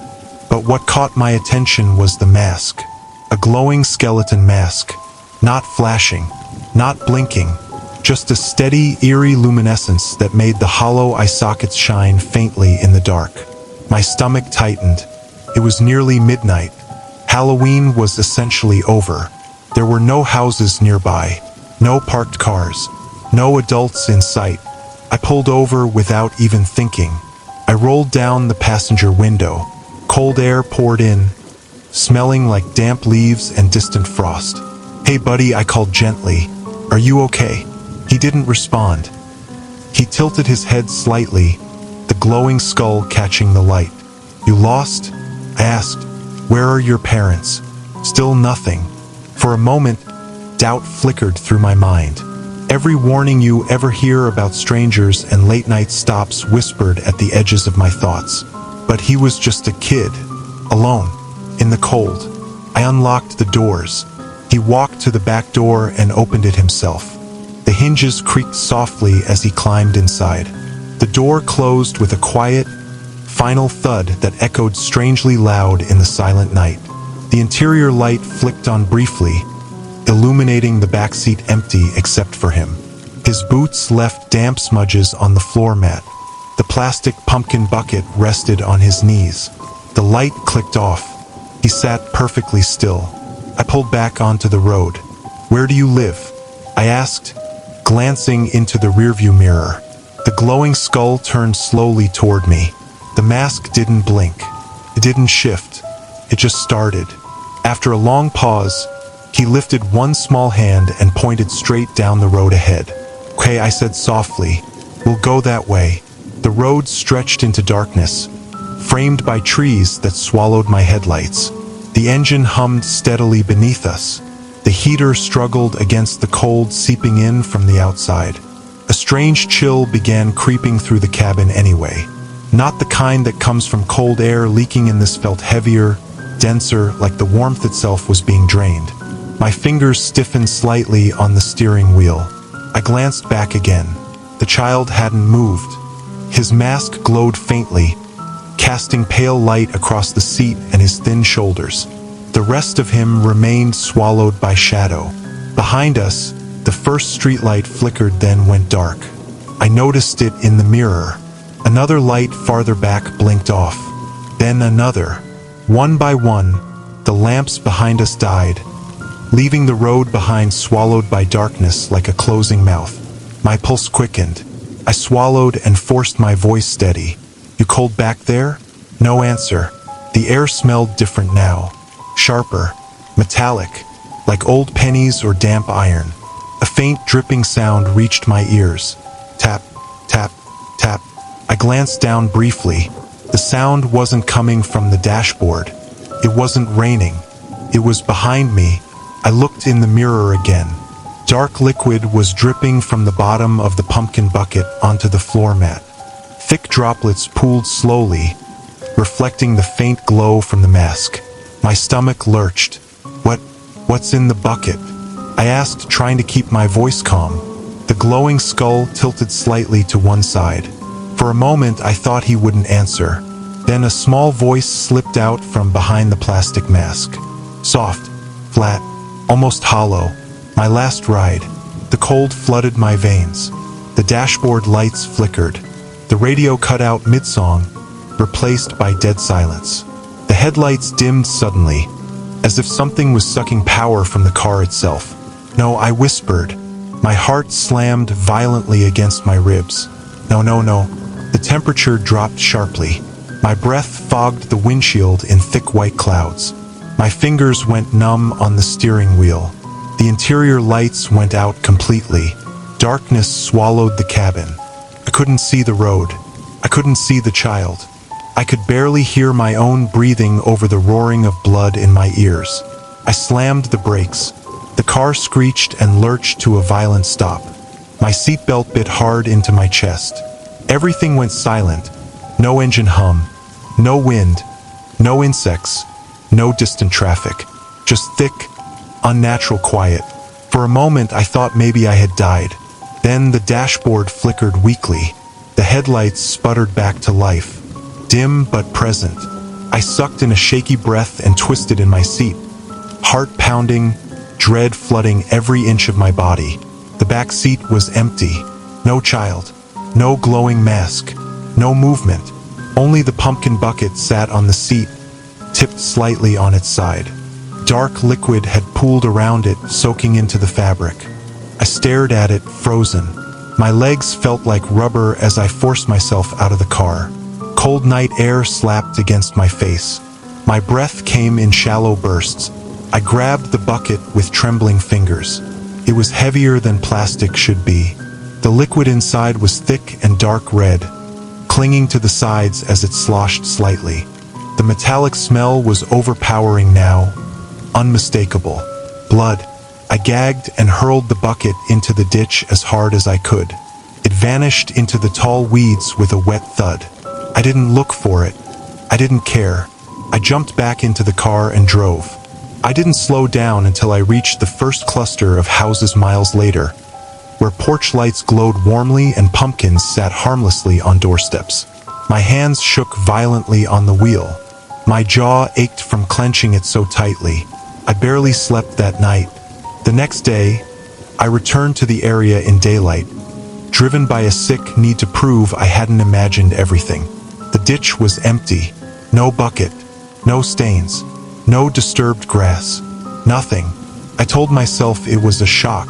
But what caught my attention was the mask. A glowing skeleton mask. Not flashing, not blinking, just a steady, eerie luminescence that made the hollow eye sockets shine faintly in the dark. My stomach tightened. It was nearly midnight. Halloween was essentially over. There were no houses nearby, no parked cars, no adults in sight. I pulled over without even thinking. I rolled down the passenger window. Cold air poured in, smelling like damp leaves and distant frost. "Hey buddy," I called gently. "Are you okay?" He didn't respond. He tilted his head slightly, the glowing skull catching the light. "You lost?" I asked. "Where are your parents?" Still nothing. For a moment, doubt flickered through my mind. Every warning you ever hear about strangers and late-night stops whispered at the edges of my thoughts. But he was just a kid, alone, in the cold. I unlocked the doors. He walked to the back door and opened it himself. The hinges creaked softly as he climbed inside. The door closed with a quiet, final thud that echoed strangely loud in the silent night. The interior light flicked on briefly, illuminating the backseat empty except for him. His boots left damp smudges on the floor mat. The plastic pumpkin bucket rested on his knees. The light clicked off. He sat perfectly still. I pulled back onto the road. "Where do you live?" I asked, glancing into the rearview mirror. The glowing skull turned slowly toward me. The mask didn't blink. It didn't shift. It just started. After a long pause, he lifted one small hand and pointed straight down the road ahead. "Okay," I said softly. "We'll go that way." The road stretched into darkness, framed by trees that swallowed my headlights. The engine hummed steadily beneath us. The heater struggled against the cold seeping in from the outside. A strange chill began creeping through the cabin anyway. Not the kind that comes from cold air leaking in. This felt heavier, denser, like the warmth itself was being drained. My fingers stiffened slightly on the steering wheel. I glanced back again. The child hadn't moved. His mask glowed faintly, casting pale light across the seat and his thin shoulders. The rest of him remained swallowed by shadow. Behind us, the first streetlight flickered, then went dark. I noticed it in the mirror. Another light farther back blinked off. Then another. One by one, the lamps behind us died, leaving the road behind swallowed by darkness like a closing mouth. My pulse quickened. I swallowed and forced my voice steady. "You cold back there?" No answer. The air smelled different now. Sharper, metallic, like old pennies or damp iron. A faint dripping sound reached my ears. Tap, tap, tap. I glanced down briefly. The sound wasn't coming from the dashboard. It wasn't raining. It was behind me. I looked in the mirror again. Dark liquid was dripping from the bottom of the pumpkin bucket onto the floor mat. Thick droplets pooled slowly, reflecting the faint glow from the mask. My stomach lurched. What's in the bucket?" I asked, trying to keep my voice calm. The glowing skull tilted slightly to one side. For a moment I thought he wouldn't answer. Then a small voice slipped out from behind the plastic mask. Soft, flat, almost hollow. My last ride. The cold flooded my veins. The dashboard lights flickered. The radio cut out mid-song, replaced by dead silence. The headlights dimmed suddenly, as if something was sucking power from the car itself. "No," I whispered. My heart slammed violently against my ribs. No, no, no. The temperature dropped sharply. My breath fogged the windshield in thick white clouds. My fingers went numb on the steering wheel. The interior lights went out completely. Darkness swallowed the cabin. I couldn't see the road. I couldn't see the child. I could barely hear my own breathing over the roaring of blood in my ears. I slammed the brakes. The car screeched and lurched to a violent stop. My seatbelt bit hard into my chest. Everything went silent. No engine hum. No wind. No insects. No distant traffic. Just thick, unnatural quiet. For a moment I thought maybe I had died. Then the dashboard flickered weakly. The headlights sputtered back to life. Dim but present. I sucked in a shaky breath and twisted in my seat. Heart pounding, dread flooding every inch of my body. The back seat was empty. No child. No glowing mask. No movement. Only the pumpkin bucket sat on the seat, tipped slightly on its side. Dark liquid had pooled around it, soaking into the fabric. I stared at it, frozen. My legs felt like rubber as I forced myself out of the car. Cold night air slapped against my face. My breath came in shallow bursts. I grabbed the bucket with trembling fingers. It was heavier than plastic should be. The liquid inside was thick and dark red, clinging to the sides as it sloshed slightly. The metallic smell was overpowering now, unmistakable. Blood. I gagged and hurled the bucket into the ditch as hard as I could. It vanished into the tall weeds with a wet thud. I didn't look for it. I didn't care. I jumped back into the car and drove. I didn't slow down until I reached the first cluster of houses miles later, where porch lights glowed warmly and pumpkins sat harmlessly on doorsteps. My hands shook violently on the wheel. My jaw ached from clenching it so tightly. I barely slept that night. The next day, I returned to the area in daylight, driven by a sick need to prove I hadn't imagined everything. The ditch was empty. No bucket. No stains. No disturbed grass. Nothing. I told myself it was a shock.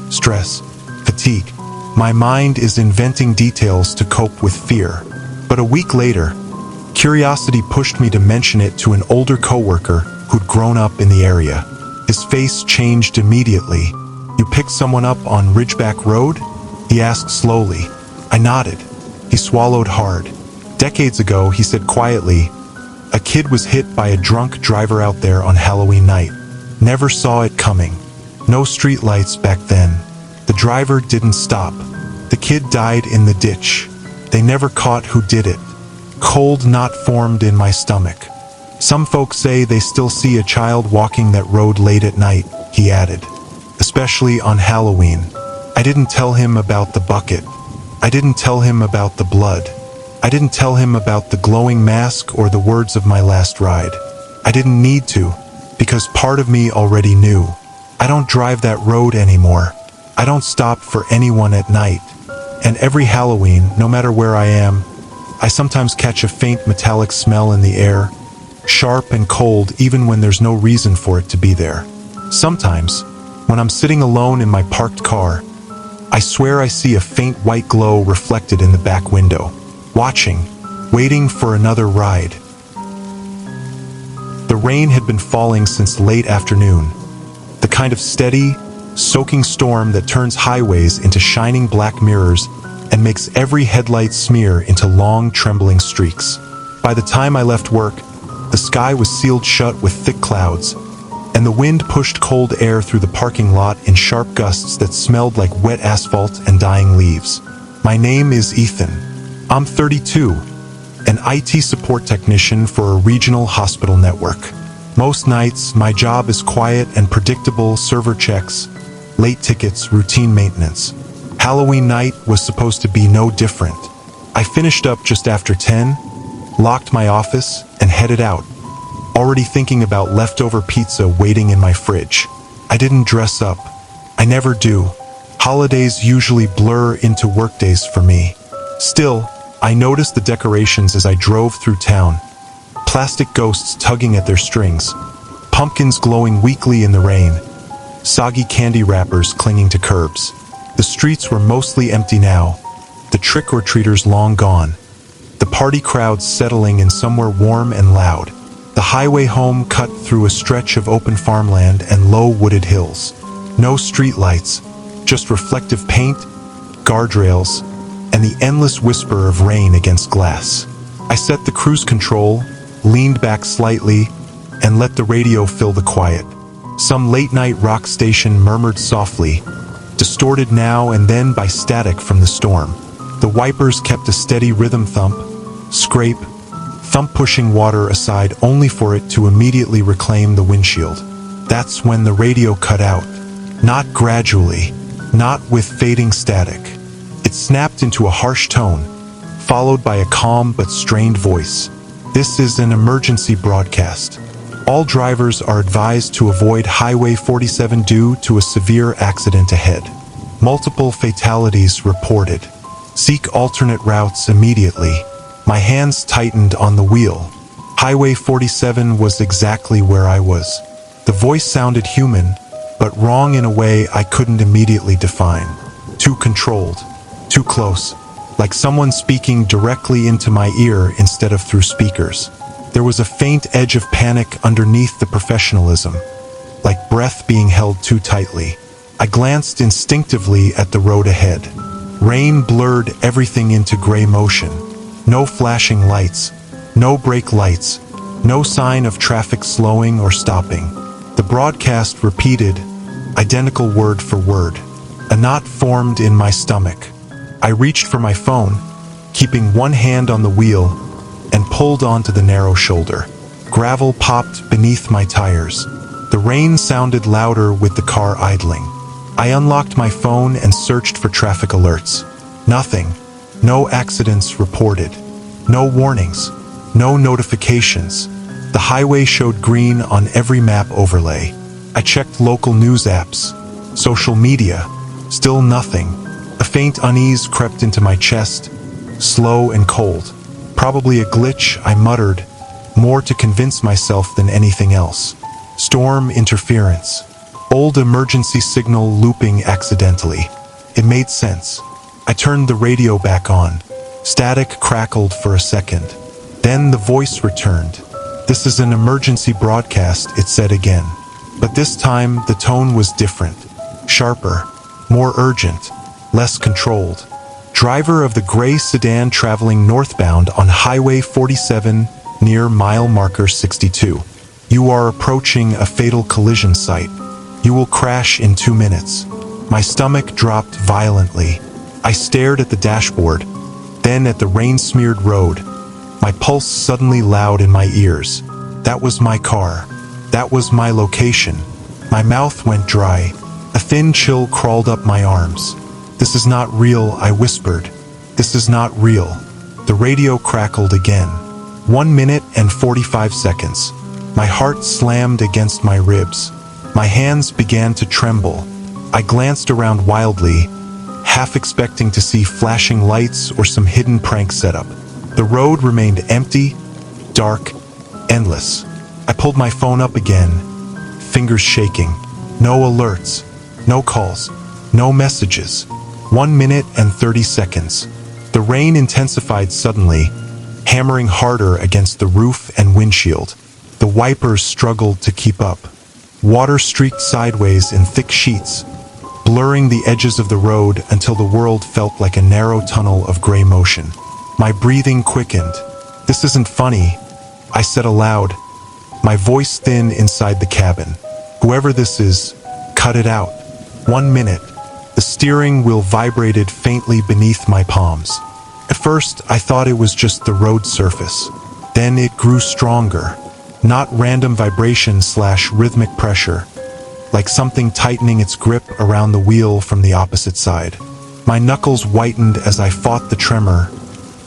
Stress. Fatigue. My mind is inventing details to cope with fear. But a week later, curiosity pushed me to mention it to an older coworker who'd grown up in the area. His face changed immediately. "You picked someone up on Ridgeback Road?" he asked slowly. I nodded. He swallowed hard. "Decades ago," he said quietly, "a kid was hit by a drunk driver out there on Halloween night. Never saw it coming. No streetlights back then. The driver didn't stop. The kid died in the ditch. They never caught who did it." Cold knot formed in my stomach. "Some folks say they still see a child walking that road late at night," he added. "Especially on Halloween." I didn't tell him about the bucket. I didn't tell him about the blood. I didn't tell him about the glowing mask or the words of my last ride. I didn't need to. because part of me already knew. I don't drive that road anymore. I don't stop for anyone at night. And every Halloween, no matter where I am, I sometimes catch a faint metallic smell in the air, sharp and cold even when there's no reason for it to be there. Sometimes, when I'm sitting alone in my parked car, I swear I see a faint white glow reflected in the back window, watching, waiting for another ride. The rain had been falling since late afternoon, the kind of steady, soaking storm that turns highways into shining black mirrors and makes every headlight smear into long, trembling streaks. By the time I left work, the sky was sealed shut with thick clouds, and the wind pushed cold air through the parking lot in sharp gusts that smelled like wet asphalt and dying leaves. My name is Ethan. I'm 32, an IT support technician for a regional hospital network. Most nights, my job is quiet and predictable: server checks, late tickets, routine maintenance. Halloween night was supposed to be no different. I finished up just after 10, locked my office, and headed out, already thinking about leftover pizza waiting in my fridge. I didn't dress up. I never do. Holidays usually blur into workdays for me. Still, I noticed the decorations as I drove through town. Plastic ghosts tugging at their strings, pumpkins glowing weakly in the rain, soggy candy wrappers clinging to curbs. The streets were mostly empty now, the trick-or-treaters long gone, the party crowds settling in somewhere warm and loud. The highway home cut through a stretch of open farmland and low wooded hills. No streetlights, just reflective paint, guardrails, and the endless whisper of rain against glass. I set the cruise control, leaned back slightly, and let the radio fill the quiet. Some late-night rock station murmured softly, distorted now and then by static from the storm. The wipers kept a steady rhythm: thump, scrape, thump, pushing water aside only for it to immediately reclaim the windshield. That's when the radio cut out. Not gradually, not with fading static. It snapped into a harsh tone, followed by a calm but strained voice. This is an emergency broadcast. All drivers are advised to avoid Highway 47 due to a severe accident ahead. Multiple fatalities reported. Seek alternate routes immediately. My hands tightened on the wheel. Highway 47 was exactly where I was. The voice sounded human, but wrong in a way I couldn't immediately define. Too controlled, too close, like someone speaking directly into my ear instead of through speakers. There was a faint edge of panic underneath the professionalism, like breath being held too tightly. I glanced instinctively at the road ahead. Rain blurred everything into gray motion. No flashing lights, no brake lights, no sign of traffic slowing or stopping. The broadcast repeated, identical word for word. A knot formed in my stomach. I reached for my phone, keeping one hand on the wheel, and pulled onto the narrow shoulder. Gravel popped beneath my tires. The rain sounded louder with the car idling. I unlocked my phone and searched for traffic alerts. Nothing. No accidents reported. No warnings. No notifications. The highway showed green on every map overlay. I checked local news apps, social media. Still nothing. A faint unease crept into my chest, slow and cold. Probably a glitch, I muttered, more to convince myself than anything else. Storm interference. Old emergency signal looping accidentally. It made sense. I turned the radio back on. Static crackled for a second. Then the voice returned. This is an emergency broadcast, it said again. But this time the tone was different. Sharper, more urgent, less controlled. Driver of the gray sedan traveling northbound on Highway 47 near mile marker 62. You are approaching a fatal collision site. You will crash in 2 minutes. My stomach dropped violently. I stared at the dashboard, then at the rain-smeared road. My pulse suddenly loud in my ears. That was my car. That was my location. My mouth went dry. A thin chill crawled up my arms. This is not real, I whispered. This is not real. The radio crackled again. 1 minute and 45 seconds. My heart slammed against my ribs. My hands began to tremble. I glanced around wildly, half expecting to see flashing lights or some hidden prank setup. The road remained empty, dark, endless. I pulled my phone up again, fingers shaking. No alerts, no calls, no messages. 1 minute and 30 seconds. The rain intensified suddenly, hammering harder against the roof and windshield. The wipers struggled to keep up. Water streaked sideways in thick sheets, blurring the edges of the road until the world felt like a narrow tunnel of gray motion. My breathing quickened. "This isn't funny," I said aloud, my voice thin inside the cabin. "Whoever this is, cut it out." 1 minute. The steering wheel vibrated faintly beneath my palms. At first, I thought it was just the road surface. Then it grew stronger. Not random vibration/rhythmic pressure, like something tightening its grip around the wheel from the opposite side. My knuckles whitened as I fought the tremor,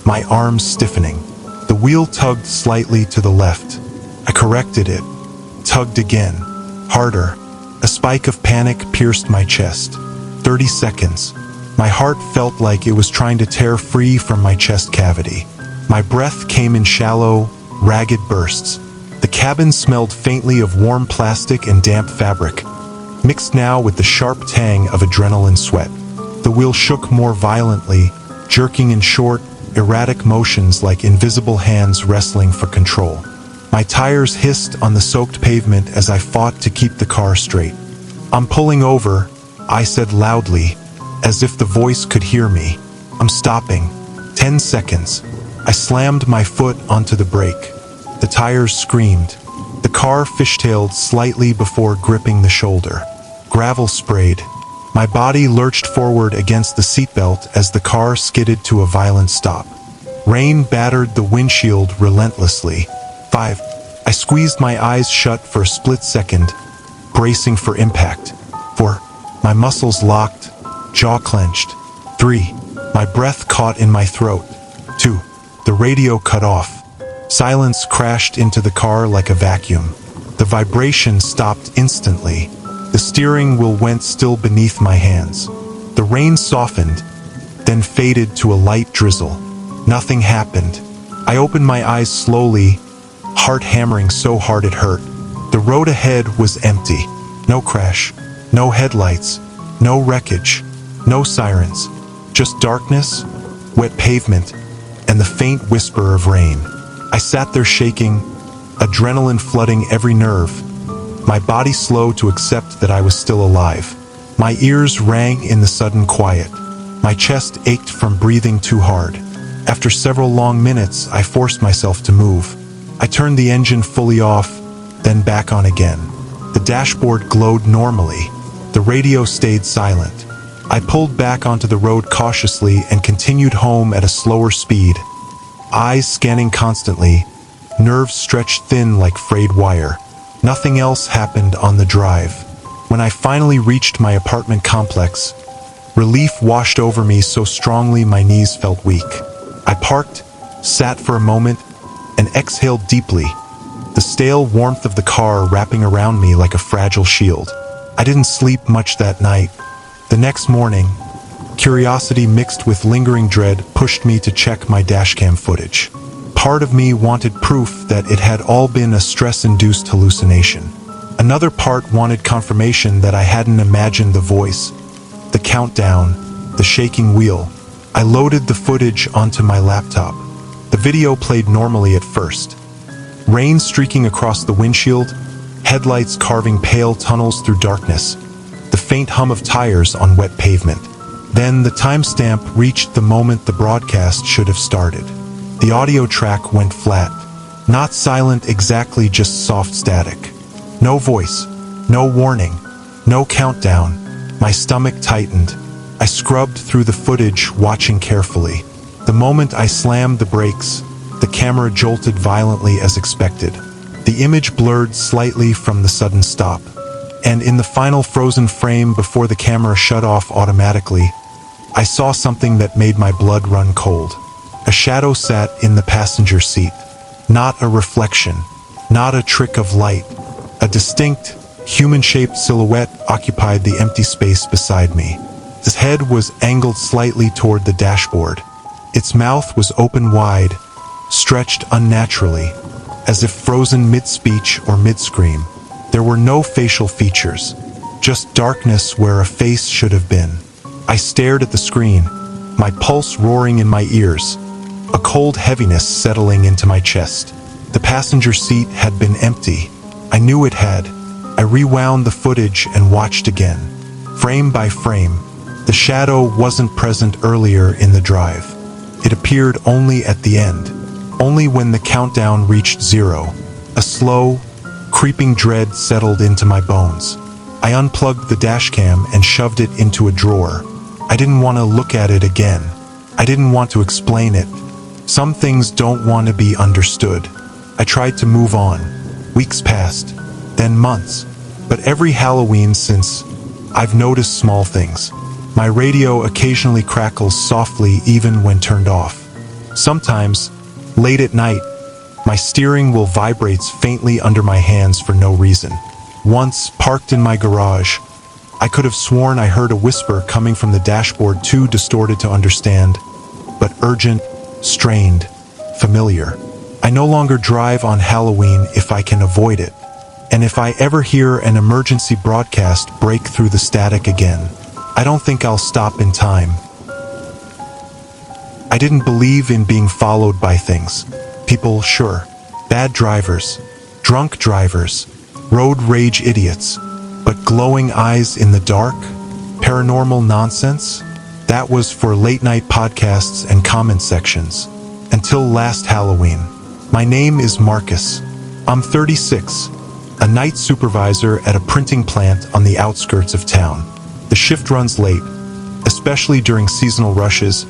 my arms stiffening. The wheel tugged slightly to the left. I corrected it, tugged again, harder. A spike of panic pierced my chest. 30 seconds. My heart felt like it was trying to tear free from my chest cavity. My breath came in shallow, ragged bursts. The cabin smelled faintly of warm plastic and damp fabric, mixed now with the sharp tang of adrenaline sweat. The wheel shook more violently, jerking in short, erratic motions like invisible hands wrestling for control. My tires hissed on the soaked pavement as I fought to keep the car straight. "I'm pulling over," I said loudly, as if the voice could hear me. "I'm stopping." 10 seconds. I slammed my foot onto the brake. The tires screamed. The car fishtailed slightly before gripping the shoulder. Gravel sprayed. My body lurched forward against the seatbelt as the car skidded to a violent stop. Rain battered the windshield relentlessly. 5. I squeezed my eyes shut for a split second, bracing for impact. 4. My muscles locked, jaw clenched. 3. My breath caught in my throat. 2. The radio cut off. Silence crashed into the car like a vacuum. The vibration stopped instantly. The steering wheel went still beneath my hands. The rain softened, then faded to a light drizzle. Nothing happened. I opened my eyes slowly, heart hammering so hard it hurt. The road ahead was empty. No crash, no headlights, no wreckage, no sirens. Just darkness, wet pavement, and the faint whisper of rain. I sat there shaking, adrenaline flooding every nerve, my body slow to accept that I was still alive. My ears rang in the sudden quiet. My chest ached from breathing too hard. After several long minutes, I forced myself to move. I turned the engine fully off, then back on again. The dashboard glowed normally. The radio stayed silent. I pulled back onto the road cautiously and continued home at a slower speed. Eyes scanning constantly, nerves stretched thin like frayed wire. Nothing else happened on the drive. When I finally reached my apartment complex, relief washed over me so strongly my knees felt weak. I parked, sat for a moment, and exhaled deeply, the stale warmth of the car wrapping around me like a fragile shield. I didn't sleep much that night. The next morning, curiosity mixed with lingering dread pushed me to check my dashcam footage. Part of me wanted proof that it had all been a stress-induced hallucination. Another part wanted confirmation that I hadn't imagined the voice, the countdown, the shaking wheel. I loaded the footage onto my laptop. The video played normally at first. Rain streaking across the windshield, headlights carving pale tunnels through darkness, the faint hum of tires on wet pavement. Then the timestamp reached the moment the broadcast should have started. The audio track went flat. Not silent exactly, just soft static. No voice, no warning, no countdown. My stomach tightened. I scrubbed through the footage, watching carefully. The moment I slammed the brakes, the camera jolted violently as expected. The image blurred slightly from the sudden stop. And in the final frozen frame before the camera shut off automatically, I saw something that made my blood run cold. A shadow sat in the passenger seat. Not a reflection. not a trick of light. A distinct, human-shaped silhouette occupied the empty space beside me. His head was angled slightly toward the dashboard. Its mouth was open wide, stretched unnaturally, as if frozen mid-speech or mid-scream. There were no facial features, just darkness where a face should have been. I stared at the screen, my pulse roaring in my ears, a cold heaviness settling into my chest. The passenger seat had been empty. I knew it had. I rewound the footage and watched again. Frame by frame, the shadow wasn't present earlier in the drive. It appeared only at the end, only when the countdown reached 0. A slow, creeping dread settled into my bones. I unplugged the dashcam and shoved it into a drawer. I didn't want to look at it again. I didn't want to explain it. Some things don't want to be understood. I tried to move on. Weeks passed, then months. But every Halloween since, I've noticed small things. My radio occasionally crackles softly even when turned off. Sometimes, late at night, my steering wheel vibrates faintly under my hands for no reason. Once, parked in my garage, I could have sworn I heard a whisper coming from the dashboard, too distorted to understand, but urgent, strained, familiar. I no longer drive on Halloween if I can avoid it. And if I ever hear an emergency broadcast break through the static again, I don't think I'll stop in time. I didn't believe in being followed by things. People, sure. Bad drivers, drunk drivers, road rage idiots. But glowing eyes in the dark? Paranormal nonsense? That was for late-night podcasts and comment sections. Until last Halloween. My name is Marcus. I'm 36, a night supervisor at a printing plant on the outskirts of town. The shift runs late, especially during seasonal rushes,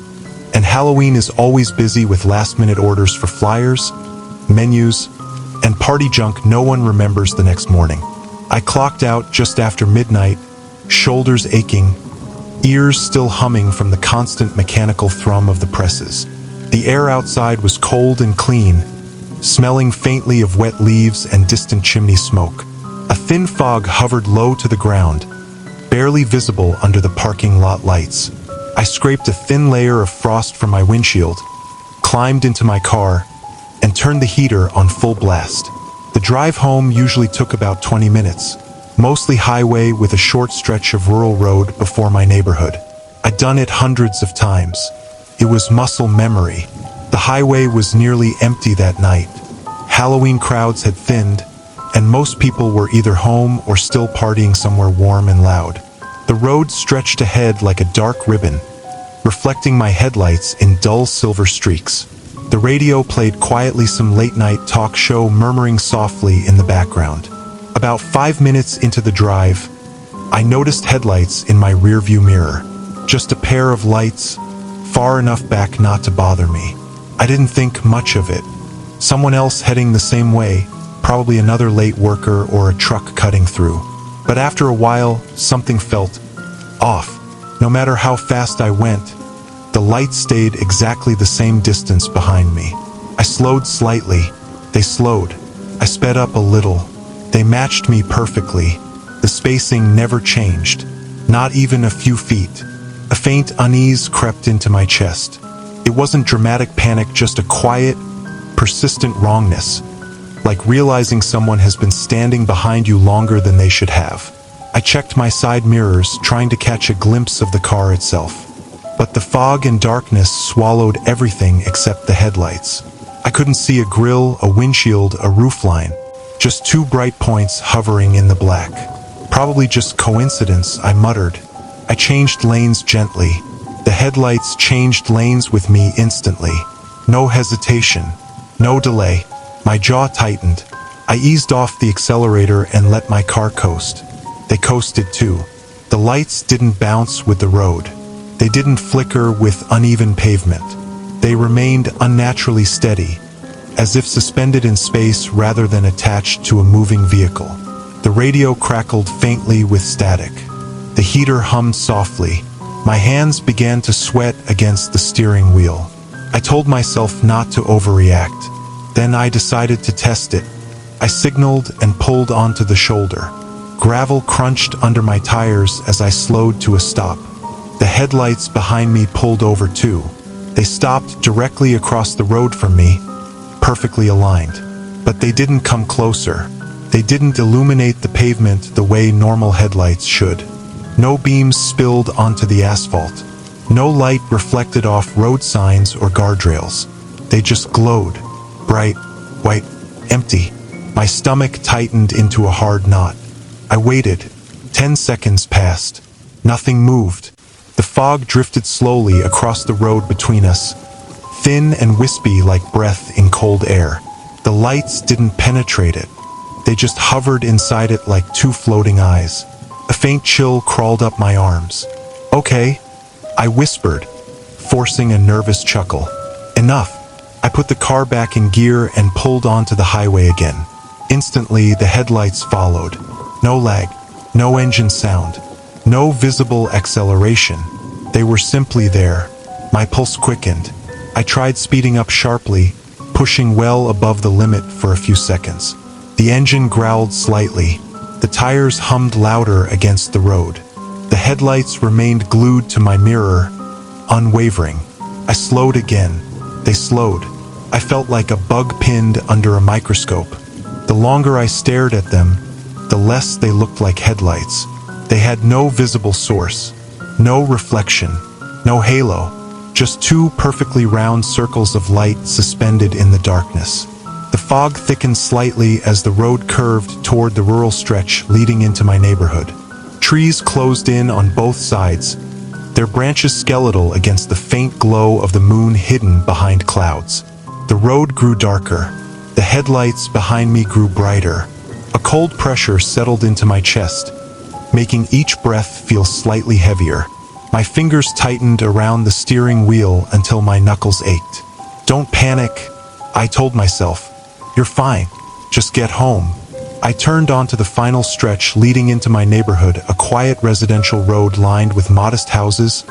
and Halloween is always busy with last-minute orders for flyers, menus, and party junk no one remembers the next morning. I clocked out just after midnight, shoulders aching, ears still humming from the constant mechanical thrum of the presses. The air outside was cold and clean, smelling faintly of wet leaves and distant chimney smoke. A thin fog hovered low to the ground, barely visible under the parking lot lights. I scraped a thin layer of frost from my windshield, climbed into my car, and turned the heater on full blast. The drive home usually took about 20 minutes, mostly highway with a short stretch of rural road before my neighborhood. I'd done it hundreds of times. It was muscle memory. The highway was nearly empty that night. Halloween crowds had thinned, and most people were either home or still partying somewhere warm and loud. The road stretched ahead like a dark ribbon, reflecting my headlights in dull silver streaks. The radio played quietly, some late-night talk show murmuring softly in the background. About 5 minutes into the drive, I noticed headlights in my rearview mirror. Just a pair of lights, far enough back not to bother me. I didn't think much of it. Someone else heading the same way, probably another late worker or a truck cutting through. But after a while, something felt off. No matter how fast I went, the lights stayed exactly the same distance behind me. I slowed slightly. They slowed. I sped up a little. They matched me perfectly. The spacing never changed, not even a few feet. A faint unease crept into my chest. It wasn't dramatic panic, just a quiet, persistent wrongness, like realizing someone has been standing behind you longer than they should have. I checked my side mirrors, trying to catch a glimpse of the car itself. But the fog and darkness swallowed everything except the headlights. I couldn't see a grille, a windshield, a roofline. Just two bright points hovering in the black. Probably just coincidence, I muttered. I changed lanes gently. The headlights changed lanes with me instantly. No hesitation. No delay. My jaw tightened. I eased off the accelerator and let my car coast. They coasted too. The lights didn't bounce with the road. They didn't flicker with uneven pavement. They remained unnaturally steady, as if suspended in space rather than attached to a moving vehicle. The radio crackled faintly with static. The heater hummed softly. My hands began to sweat against the steering wheel. I told myself not to overreact. Then I decided to test it. I signaled and pulled onto the shoulder. Gravel crunched under my tires as I slowed to a stop. The headlights behind me pulled over too. They stopped directly across the road from me, perfectly aligned. But they didn't come closer. They didn't illuminate the pavement the way normal headlights should. No beams spilled onto the asphalt. No light reflected off road signs or guardrails. They just glowed, bright, white, empty. My stomach tightened into a hard knot. I waited. 10 seconds passed. Nothing moved. The fog drifted slowly across the road between us, thin and wispy like breath in cold air. The lights didn't penetrate it. They just hovered inside it like two floating eyes. A faint chill crawled up my arms. "Okay," I whispered, forcing a nervous chuckle. "Enough." I put the car back in gear and pulled onto the highway again. Instantly, the headlights followed. No lag, no engine sound, no visible acceleration. They were simply there. My pulse quickened. I tried speeding up sharply, pushing well above the limit for a few seconds. The engine growled slightly. The tires hummed louder against the road. The headlights remained glued to my mirror, unwavering. I slowed again. They slowed. I felt like a bug pinned under a microscope. The longer I stared at them, the less they looked like headlights. They had no visible source, no reflection, no halo, just two perfectly round circles of light suspended in the darkness. The fog thickened slightly as the road curved toward the rural stretch leading into my neighborhood. Trees closed in on both sides, their branches skeletal against the faint glow of the moon hidden behind clouds. The road grew darker. The headlights behind me grew brighter. A cold pressure settled into my chest, making each breath feel slightly heavier. My fingers tightened around the steering wheel until my knuckles ached. "Don't panic," I told myself. "You're fine. Just get home." I turned onto the final stretch leading into my neighborhood, a quiet residential road lined with modest houses,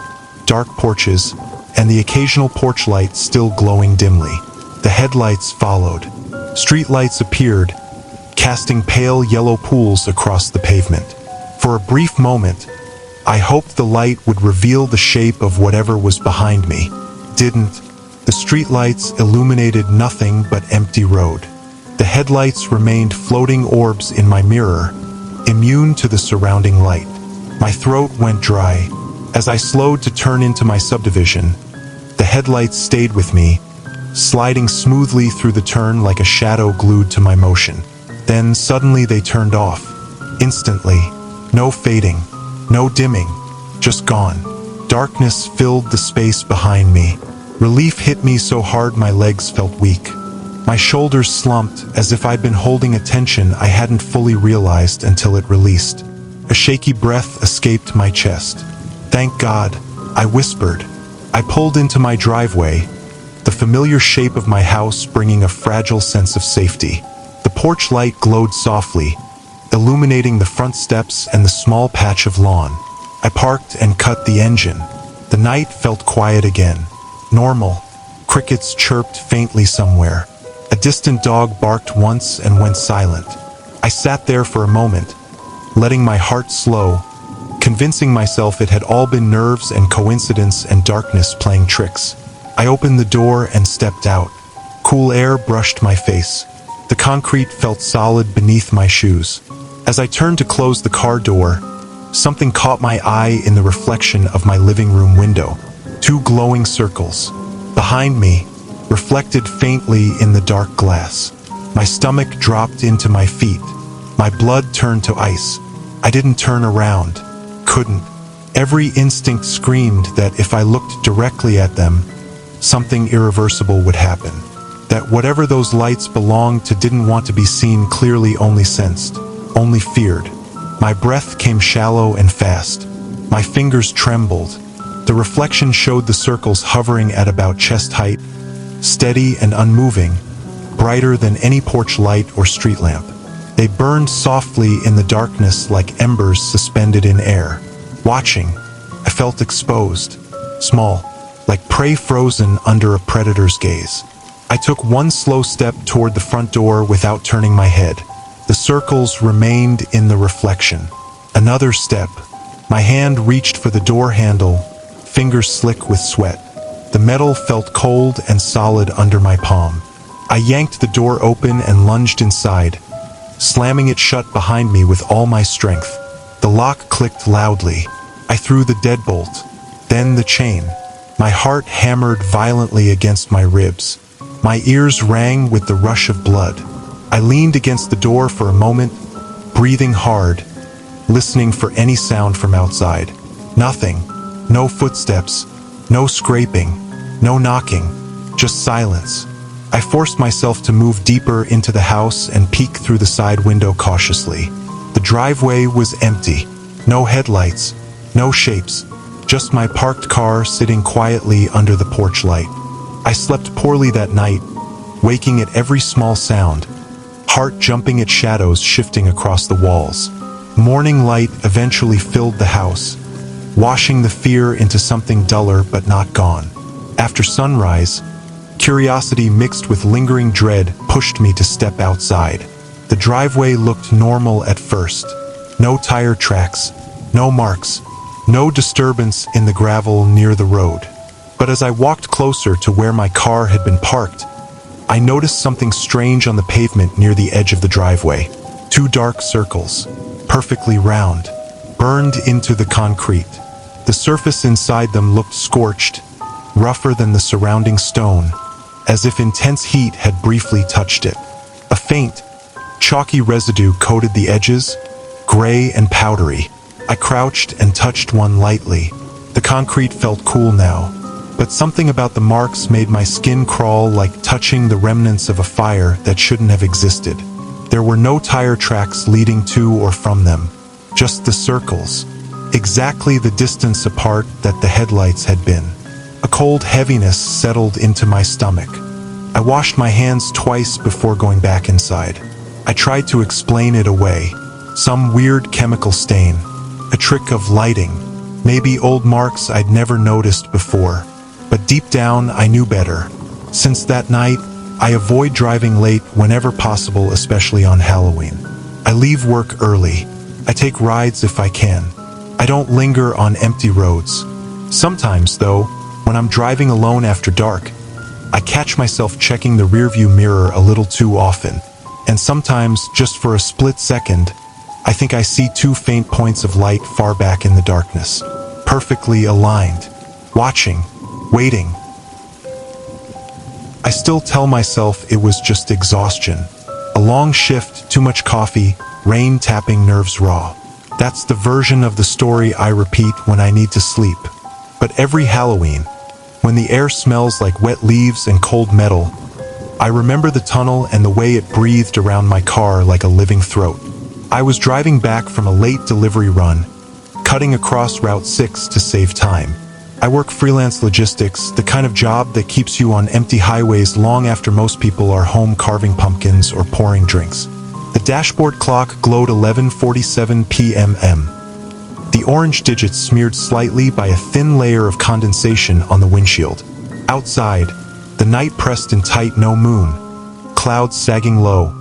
dark porches, and the occasional porch light still glowing dimly. The headlights followed. Street lights appeared, casting pale yellow pools across the pavement. For a brief moment, I hoped the light would reveal the shape of whatever was behind me. Didn't. The streetlights illuminated nothing but empty road. The headlights remained floating orbs in my mirror, immune to the surrounding light. My throat went dry. As I slowed to turn into my subdivision, the headlights stayed with me, sliding smoothly through the turn like a shadow glued to my motion. Then suddenly they turned off. Instantly. No fading, no dimming, just gone. Darkness filled the space behind me. Relief hit me so hard my legs felt weak. My shoulders slumped as if I'd been holding a tension I hadn't fully realized until it released. A shaky breath escaped my chest. "Thank God," I whispered. I pulled into my driveway, the familiar shape of my house bringing a fragile sense of safety. The porch light glowed softly, illuminating the front steps and the small patch of lawn. I parked and cut the engine. The night felt quiet again. Normal. Crickets chirped faintly somewhere. A distant dog barked once and went silent. I sat there for a moment, letting my heart slow, convincing myself it had all been nerves and coincidence and darkness playing tricks. I opened the door and stepped out. Cool air brushed my face. The concrete felt solid beneath my shoes. As I turned to close the car door, something caught my eye in the reflection of my living room window. Two glowing circles. Behind me, reflected faintly in the dark glass. My stomach dropped into my feet. My blood turned to ice. I didn't turn around. Couldn't. Every instinct screamed that if I looked directly at them, something irreversible would happen. That whatever those lights belonged to didn't want to be seen clearly, only sensed, only feared. My breath came shallow and fast. My fingers trembled. The reflection showed the circles hovering at about chest height, steady and unmoving, brighter than any porch light or street lamp. They burned softly in the darkness like embers suspended in air. Watching, I felt exposed, small, like prey frozen under a predator's gaze. I took one slow step toward the front door without turning my head. The circles remained in the reflection. Another step. My hand reached for the door handle, fingers slick with sweat. The metal felt cold and solid under my palm. I yanked the door open and lunged inside, slamming it shut behind me with all my strength. The lock clicked loudly. I threw the deadbolt, then the chain. My heart hammered violently against my ribs. My ears rang with the rush of blood. I leaned against the door for a moment, breathing hard, listening for any sound from outside. Nothing. No footsteps. No scraping. No knocking. Just silence. I forced myself to move deeper into the house and peek through the side window cautiously. The driveway was empty. No headlights. No shapes. Just my parked car sitting quietly under the porch light. I slept poorly that night, waking at every small sound, heart jumping at shadows shifting across the walls. Morning light eventually filled the house, washing the fear into something duller but not gone. After sunrise, curiosity mixed with lingering dread pushed me to step outside. The driveway looked normal at first. No tire tracks, no marks, no disturbance in the gravel near the road. But as I walked closer to where my car had been parked, I noticed something strange on the pavement near the edge of the driveway. Two dark circles, perfectly round, burned into the concrete. The surface inside them looked scorched, rougher than the surrounding stone, as if intense heat had briefly touched it. A faint, chalky residue coated the edges, gray and powdery. I crouched and touched one lightly. The concrete felt cool now, but something about the marks made my skin crawl like touching the remnants of a fire that shouldn't have existed. There were no tire tracks leading to or from them, just the circles, exactly the distance apart that the headlights had been. A cold heaviness settled into my stomach. I washed my hands twice before going back inside. I tried to explain it away. Some weird chemical stain, a trick of lighting, maybe old marks I'd never noticed before. But deep down, I knew better. Since that night, I avoid driving late whenever possible, especially on Halloween. I leave work early. I take rides if I can. I don't linger on empty roads. Sometimes, though, when I'm driving alone after dark, I catch myself checking the rearview mirror a little too often. And sometimes, just for a split second, I think I see two faint points of light far back in the darkness, perfectly aligned, watching, waiting. I still tell myself it was just exhaustion. A long shift, too much coffee, rain tapping nerves raw. That's the version of the story I repeat when I need to sleep. But every Halloween, when the air smells like wet leaves and cold metal, I remember the tunnel and the way it breathed around my car like a living throat. I was driving back from a late delivery run, cutting across Route 6 to save time. I work freelance logistics, the kind of job that keeps you on empty highways long after most people are home carving pumpkins or pouring drinks. The dashboard clock glowed 11:47 p.m. The orange digits smeared slightly by a thin layer of condensation on the windshield. Outside, the night pressed in tight, no moon, clouds sagging low.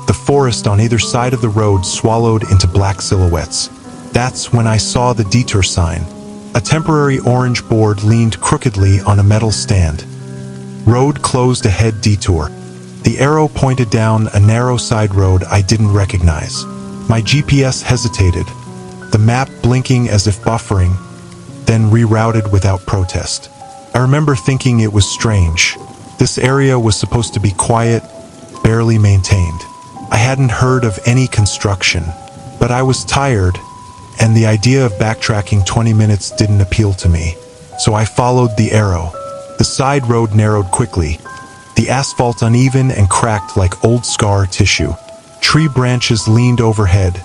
The forest on either side of the road swallowed into black silhouettes. That's when I saw the detour sign. A temporary orange board leaned crookedly on a metal stand. Road closed ahead, detour. The arrow pointed down a narrow side road I didn't recognize. My GPS hesitated, the map blinking as if buffering, then rerouted without protest. I remember thinking it was strange. This area was supposed to be quiet, barely maintained. I hadn't heard of any construction, but I was tired, and the idea of backtracking 20 minutes didn't appeal to me. So I followed the arrow. The side road narrowed quickly, the asphalt uneven and cracked like old scar tissue. Tree branches leaned overhead,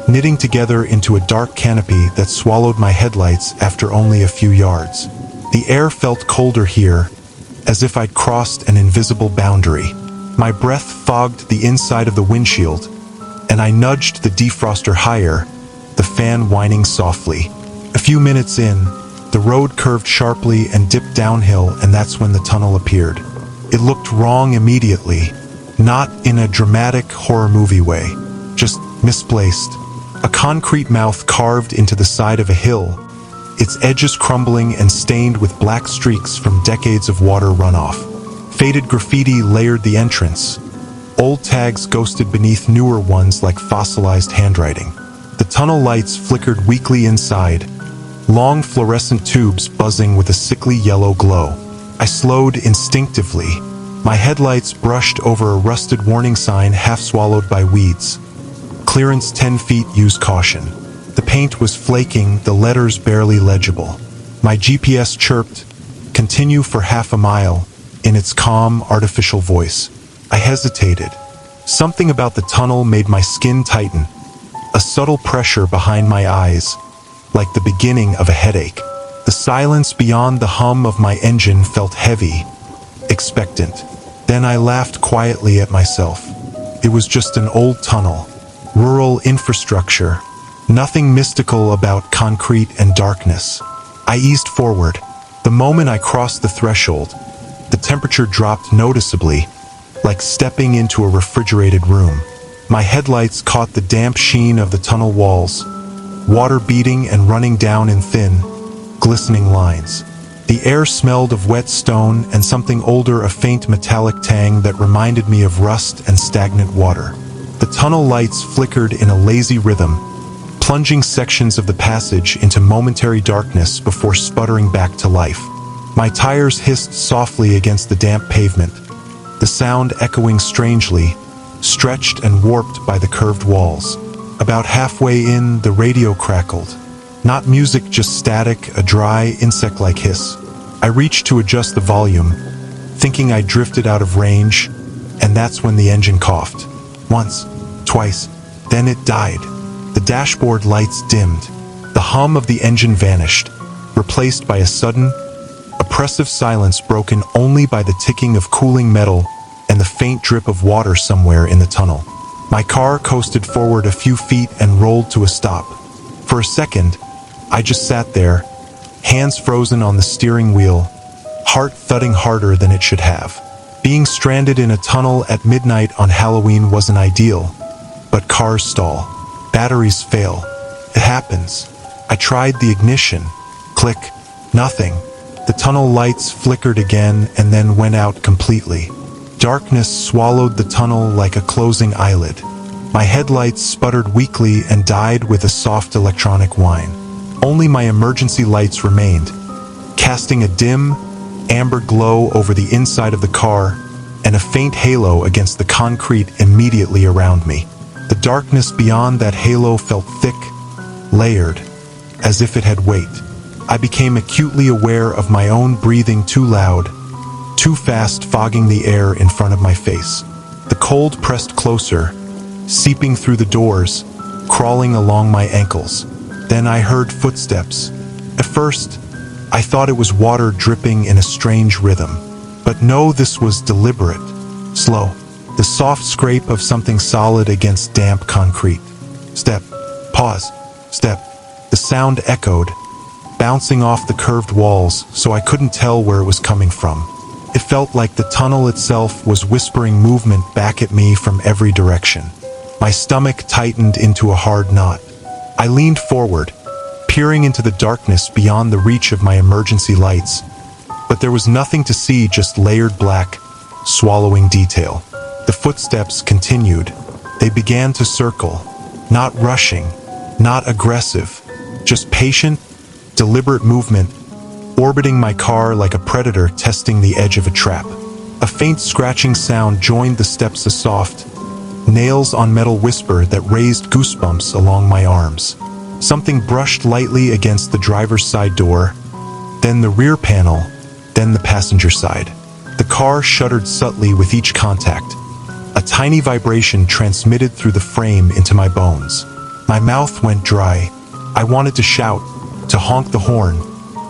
knitting together into a dark canopy that swallowed my headlights after only a few yards. The air felt colder here, as if I'd crossed an invisible boundary. My breath fogged the inside of the windshield, and I nudged the defroster higher, the fan whining softly. A few minutes in, the road curved sharply and dipped downhill, and that's when the tunnel appeared. It looked wrong immediately, not in a dramatic horror movie way, just misplaced. A concrete mouth carved into the side of a hill, its edges crumbling and stained with black streaks from decades of water runoff. Faded graffiti layered the entrance. Old tags ghosted beneath newer ones like fossilized handwriting. The tunnel lights flickered weakly inside, long fluorescent tubes buzzing with a sickly yellow glow. I slowed instinctively. My headlights brushed over a rusted warning sign half swallowed by weeds. Clearance 10 feet, use caution. The paint was flaking, the letters barely legible. My GPS chirped, continue for half a mile, in its calm, artificial voice. I hesitated. Something about the tunnel made my skin tighten. A subtle pressure behind my eyes, like the beginning of a headache. The silence beyond the hum of my engine felt heavy, expectant. Then I laughed quietly at myself. It was just an old tunnel, rural infrastructure, nothing mystical about concrete and darkness. I eased forward. The moment I crossed the threshold, the temperature dropped noticeably, like stepping into a refrigerated room. My headlights caught the damp sheen of the tunnel walls, water beating and running down in thin, glistening lines. The air smelled of wet stone and something older, a faint metallic tang that reminded me of rust and stagnant water. The tunnel lights flickered in a lazy rhythm, plunging sections of the passage into momentary darkness before sputtering back to life. My tires hissed softly against the damp pavement, the sound echoing strangely, stretched and warped by the curved walls. About halfway in, the radio crackled. Not music, just static, a dry, insect-like hiss. I reached to adjust the volume, thinking I drifted out of range, and that's when the engine coughed. Once, twice, then it died. The dashboard lights dimmed. The hum of the engine vanished, replaced by a sudden, oppressive silence broken only by the ticking of cooling metal and the faint drip of water somewhere in the tunnel. My car coasted forward a few feet and rolled to a stop. For a second, I just sat there, hands frozen on the steering wheel, heart thudding harder than it should have. Being stranded in a tunnel at midnight on Halloween wasn't ideal, but cars stall. Batteries fail. It happens. I tried the ignition. Click. Nothing. The tunnel lights flickered again and then went out completely. Darkness swallowed the tunnel like a closing eyelid. My headlights sputtered weakly and died with a soft electronic whine. Only my emergency lights remained, casting a dim, amber glow over the inside of the car and a faint halo against the concrete immediately around me. The darkness beyond that halo felt thick, layered, as if it had weight. I became acutely aware of my own breathing, too loud, too fast, fogging the air in front of my face. The cold pressed closer, seeping through the doors, crawling along my ankles. Then I heard footsteps. At first, I thought it was water dripping in a strange rhythm. But no, this was deliberate, slow. The soft scrape of something solid against damp concrete. Step, pause, step. The sound echoed, bouncing off the curved walls, so I couldn't tell where it was coming from. It felt like the tunnel itself was whispering movement back at me from every direction. My stomach tightened into a hard knot. I leaned forward, peering into the darkness beyond the reach of my emergency lights. But there was nothing to see, just layered black, swallowing detail. The footsteps continued. They began to circle, not rushing, not aggressive, just patient, deliberate movement, orbiting my car like a predator testing the edge of a trap. A faint scratching sound joined the steps, a soft, nails on metal whisper that raised goosebumps along my arms. Something brushed lightly against the driver's side door, then the rear panel, then the passenger side. The car shuddered subtly with each contact. A tiny vibration transmitted through the frame into my bones. My mouth went dry. I wanted to shout, to honk the horn,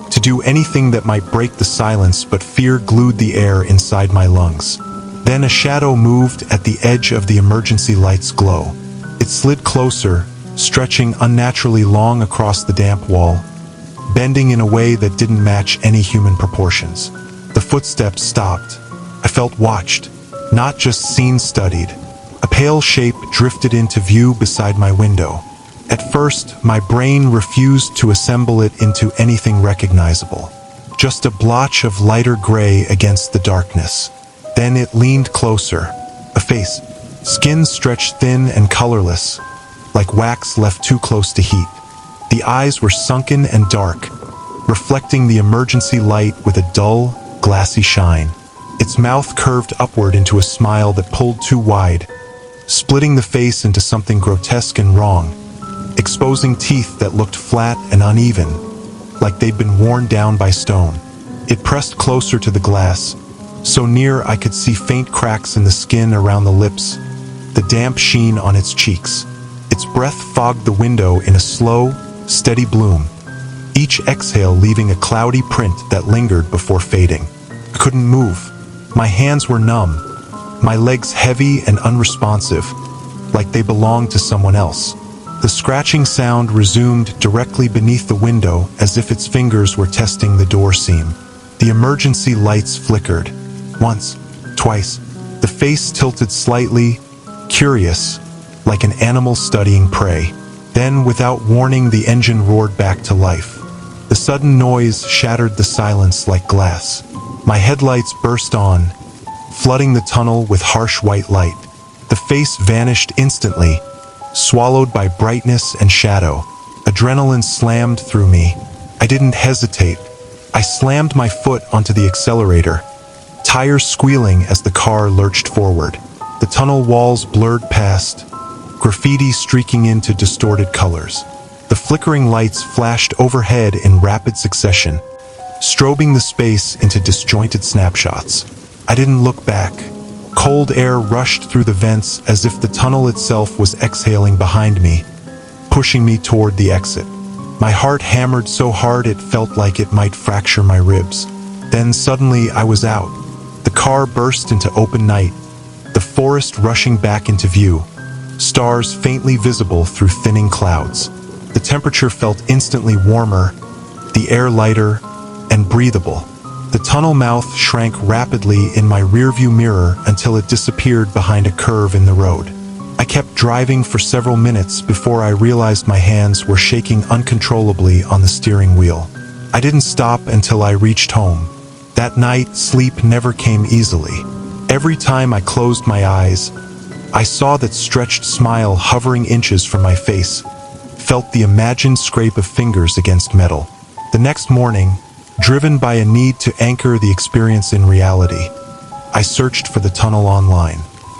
to do anything that might break the silence, but fear glued the air inside my lungs. Then a shadow moved at the edge of the emergency light's glow. It slid closer, stretching unnaturally long across the damp wall, bending in a way that didn't match any human proportions. The footsteps stopped, I felt watched, not just scene-studied. A pale shape drifted into view beside my window. At first, my brain refused to assemble it into anything recognizable. Just a blotch of lighter gray against the darkness. Then it leaned closer. A face. Skin stretched thin and colorless, like wax left too close to heat. The eyes were sunken and dark, reflecting the emergency light with a dull, glassy shine. Its mouth curved upward into a smile that pulled too wide, splitting the face into something grotesque and wrong, exposing teeth that looked flat and uneven, like they'd been worn down by stone. It pressed closer to the glass, so near I could see faint cracks in the skin around the lips, the damp sheen on its cheeks. Its breath fogged the window in a slow, steady bloom, each exhale leaving a cloudy print that lingered before fading. I couldn't move. My hands were numb, my legs heavy and unresponsive, like they belonged to someone else. The scratching sound resumed directly beneath the window as if its fingers were testing the door seam. The emergency lights flickered. Once, twice. The face tilted slightly, curious, like an animal studying prey. Then, without warning, the engine roared back to life. The sudden noise shattered the silence like glass. My headlights burst on, flooding the tunnel with harsh white light. The face vanished instantly, swallowed by brightness and shadow. Adrenaline slammed through me. I didn't hesitate. I slammed my foot onto the accelerator, tires squealing as the car lurched forward. The tunnel walls blurred past, graffiti streaking into distorted colors. The flickering lights flashed overhead in rapid succession, strobing the space into disjointed snapshots. I didn't look back. Cold air rushed through the vents as if the tunnel itself was exhaling behind me, pushing me toward the exit. My heart hammered so hard it felt like it might fracture my ribs. Then suddenly I was out. The car burst into open night, the forest rushing back into view, stars faintly visible through thinning clouds. The temperature felt instantly warmer, the air lighter and breathable. The tunnel mouth shrank rapidly in my rearview mirror until it disappeared behind a curve in the road. I kept driving for several minutes before I realized my hands were shaking uncontrollably on the steering wheel. I didn't stop until I reached home. That night, sleep never came easily. Every time I closed my eyes, I saw that stretched smile hovering inches from my face, felt the imagined scrape of fingers against metal. The next morning, driven by a need to anchor the experience in reality, I searched for the tunnel online.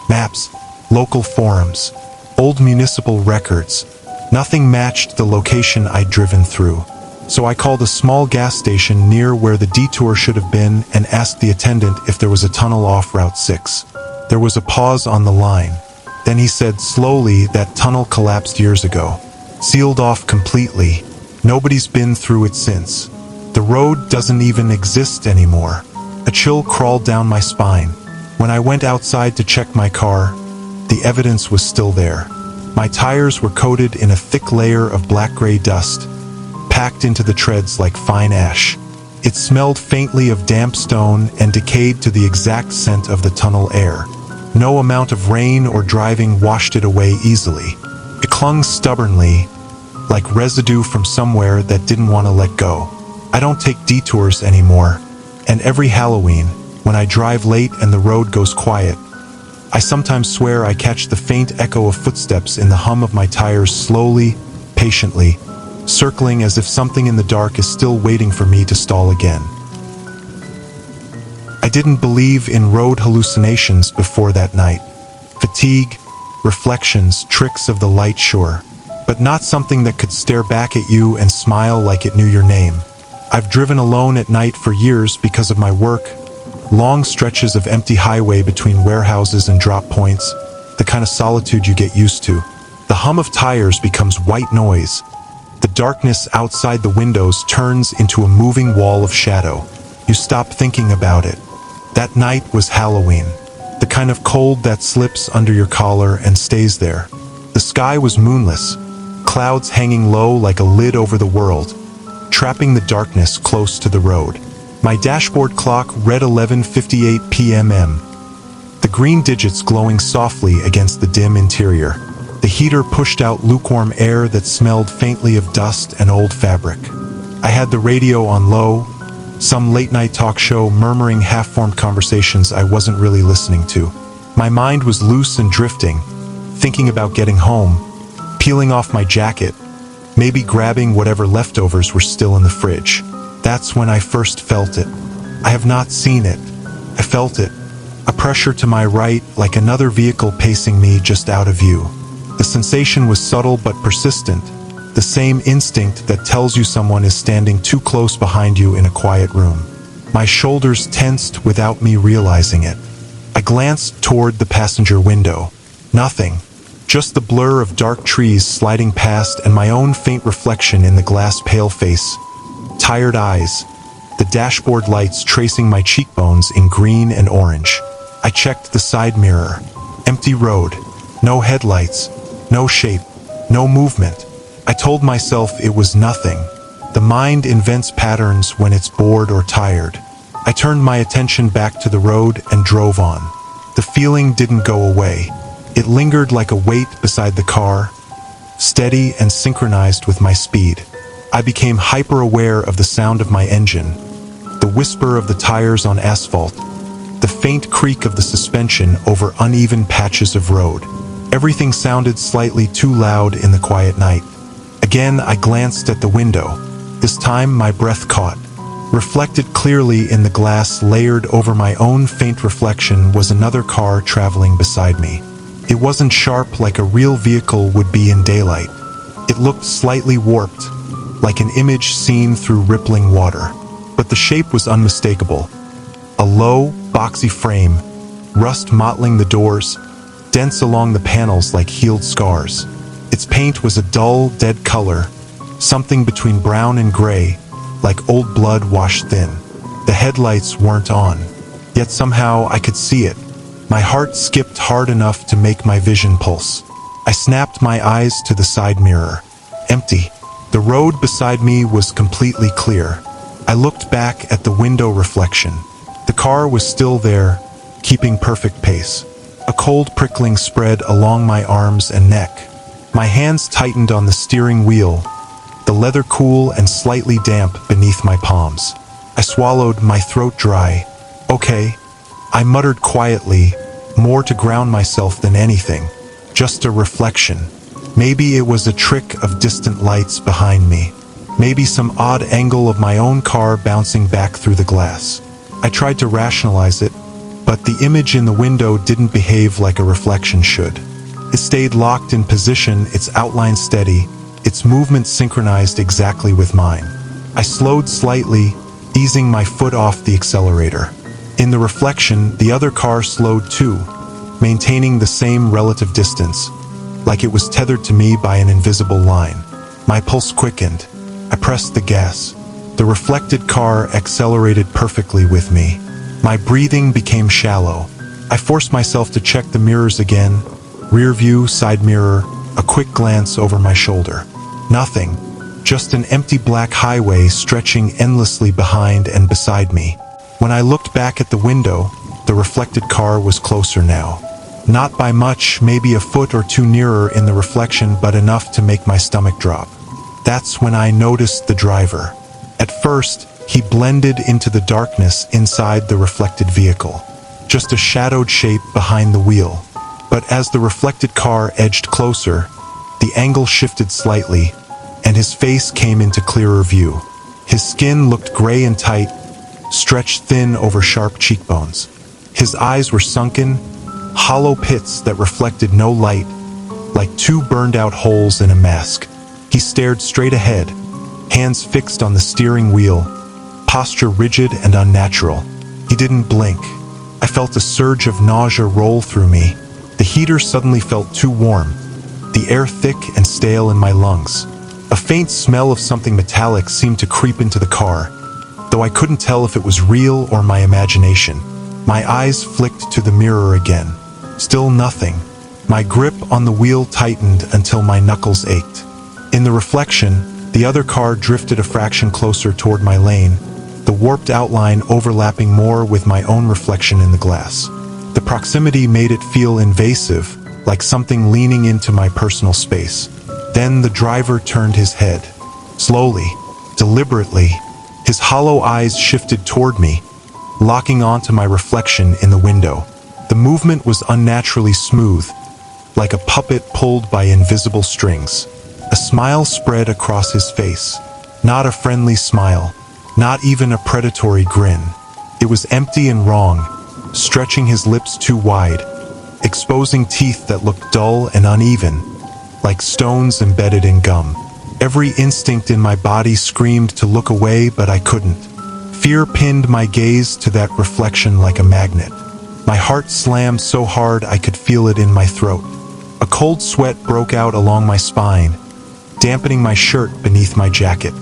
Maps, local forums, old municipal records. Nothing matched the location I'd driven through. So I called a small gas station near where the detour should have been and asked the attendant if there was a tunnel off Route 6. There was a pause on the line. Then he said slowly that tunnel collapsed years ago. Sealed off completely. Nobody's been through it since. The road doesn't even exist anymore. A chill crawled down my spine. When I went outside to check my car, the evidence was still there. My tires were coated in a thick layer of black-gray dust, packed into the treads like fine ash. It smelled faintly of damp stone and decayed to the exact scent of the tunnel air. No amount of rain or driving washed it away easily. It clung stubbornly, like residue from somewhere that didn't want to let go. I don't take detours anymore, and every Halloween, when I drive late and the road goes quiet, I sometimes swear I catch the faint echo of footsteps in the hum of my tires slowly, patiently, circling as if something in the dark is still waiting for me to stall again. I didn't believe in road hallucinations before that night. Fatigue, reflections, tricks of the light, sure, but not something that could stare back at you and smile like it knew your name. I've driven alone at night for years because of my work, long stretches of empty highway between warehouses and drop points, the kind of solitude you get used to. The hum of tires becomes white noise. The darkness outside the windows turns into a moving wall of shadow. You stop thinking about it. That night was Halloween, the kind of cold that slips under your collar and stays there. The sky was moonless, clouds hanging low like a lid over the world, trapping the darkness close to the road. My dashboard clock read 11:58 p.m. The green digits glowing softly against the dim interior. The heater pushed out lukewarm air that smelled faintly of dust and old fabric. I had the radio on low, some late-night talk show murmuring half-formed conversations I wasn't really listening to. My mind was loose and drifting, thinking about getting home, peeling off my jacket, maybe grabbing whatever leftovers were still in the fridge. That's when I first felt it. I have not seen it. I felt it. A pressure to my right, like another vehicle pacing me just out of view. The sensation was subtle but persistent, the same instinct that tells you someone is standing too close behind you in a quiet room. My shoulders tensed without me realizing it. I glanced toward the passenger window. Nothing. Just the blur of dark trees sliding past and my own faint reflection in the glass pale face. Tired eyes. The dashboard lights tracing my cheekbones in green and orange. I checked the side mirror. Empty road. No headlights. No shape. No movement. I told myself it was nothing. The mind invents patterns when it's bored or tired. I turned my attention back to the road and drove on. The feeling didn't go away. It lingered like a weight beside the car, steady and synchronized with my speed. I became hyper-aware of the sound of my engine, the whisper of the tires on asphalt, the faint creak of the suspension over uneven patches of road. Everything sounded slightly too loud in the quiet night. Again, I glanced at the window. This time, my breath caught. Reflected clearly in the glass layered over my own faint reflection was another car traveling beside me. It wasn't sharp like a real vehicle would be in daylight. It looked slightly warped, like an image seen through rippling water. But the shape was unmistakable. A low, boxy frame, rust mottling the doors, dense along the panels like healed scars. Its paint was a dull, dead color, something between brown and gray, like old blood washed thin. The headlights weren't on, yet somehow I could see it. My heart skipped hard enough to make my vision pulse. I snapped my eyes to the side mirror. Empty. The road beside me was completely clear. I looked back at the window reflection. The car was still there, keeping perfect pace. A cold prickling spread along my arms and neck. My hands tightened on the steering wheel, the leather cool and slightly damp beneath my palms. I swallowed, my throat dry. Okay, I muttered quietly, more to ground myself than anything. Just a reflection. Maybe it was a trick of distant lights behind me. Maybe some odd angle of my own car bouncing back through the glass. I tried to rationalize it, but the image in the window didn't behave like a reflection should. It stayed locked in position, its outline steady, its movement synchronized exactly with mine. I slowed slightly, easing my foot off the accelerator. In the reflection, the other car slowed too, maintaining the same relative distance, like it was tethered to me by an invisible line. My pulse quickened. I pressed the gas. The reflected car accelerated perfectly with me. My breathing became shallow. I forced myself to check the mirrors again. Rear view, side mirror, a quick glance over my shoulder. Nothing. Just an empty black highway stretching endlessly behind and beside me. When I looked back at the window, the reflected car was closer now. Not by much, maybe a foot or two nearer in the reflection, but enough to make my stomach drop. That's when I noticed the driver. At first, he blended into the darkness inside the reflected vehicle. Just a shadowed shape behind the wheel. But as the reflected car edged closer, the angle shifted slightly, and his face came into clearer view. His skin looked gray and tight, stretched thin over sharp cheekbones. His eyes were sunken, hollow pits that reflected no light, like two burned-out holes in a mask. He stared straight ahead, hands fixed on the steering wheel, posture rigid and unnatural. He didn't blink. I felt a surge of nausea roll through me. The heater suddenly felt too warm, the air thick and stale in my lungs. A faint smell of something metallic seemed to creep into the car, though I couldn't tell if it was real or my imagination. My eyes flicked to the mirror again. Still nothing. My grip on the wheel tightened until my knuckles ached. In the reflection, the other car drifted a fraction closer toward my lane, the warped outline overlapping more with my own reflection in the glass. The proximity made it feel invasive, like something leaning into my personal space. Then the driver turned his head. Slowly, deliberately, his hollow eyes shifted toward me, locking onto my reflection in the window. The movement was unnaturally smooth, like a puppet pulled by invisible strings. A smile spread across his face. Not a friendly smile, not even a predatory grin. It was empty and wrong, stretching his lips too wide, exposing teeth that looked dull and uneven, like stones embedded in gum. Every instinct in my body screamed to look away, but I couldn't. Fear pinned my gaze to that reflection like a magnet. My heart slammed so hard I could feel it in my throat. A cold sweat broke out along my spine, dampening my shirt beneath my jacket.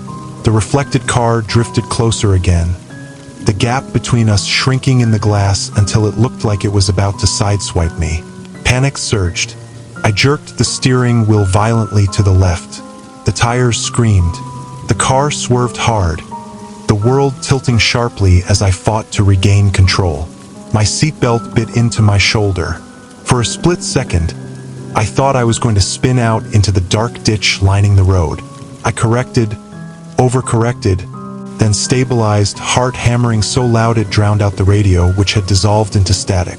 The reflected car drifted closer again, the gap between us shrinking in the glass until it looked like it was about to sideswipe me. Panic surged. I jerked the steering wheel violently to the left. The tires screamed. The car swerved hard, the world tilting sharply as I fought to regain control. My seatbelt bit into my shoulder. For a split second, I thought I was going to spin out into the dark ditch lining the road. I corrected, overcorrected, then stabilized, heart hammering so loud it drowned out the radio, which had dissolved into static.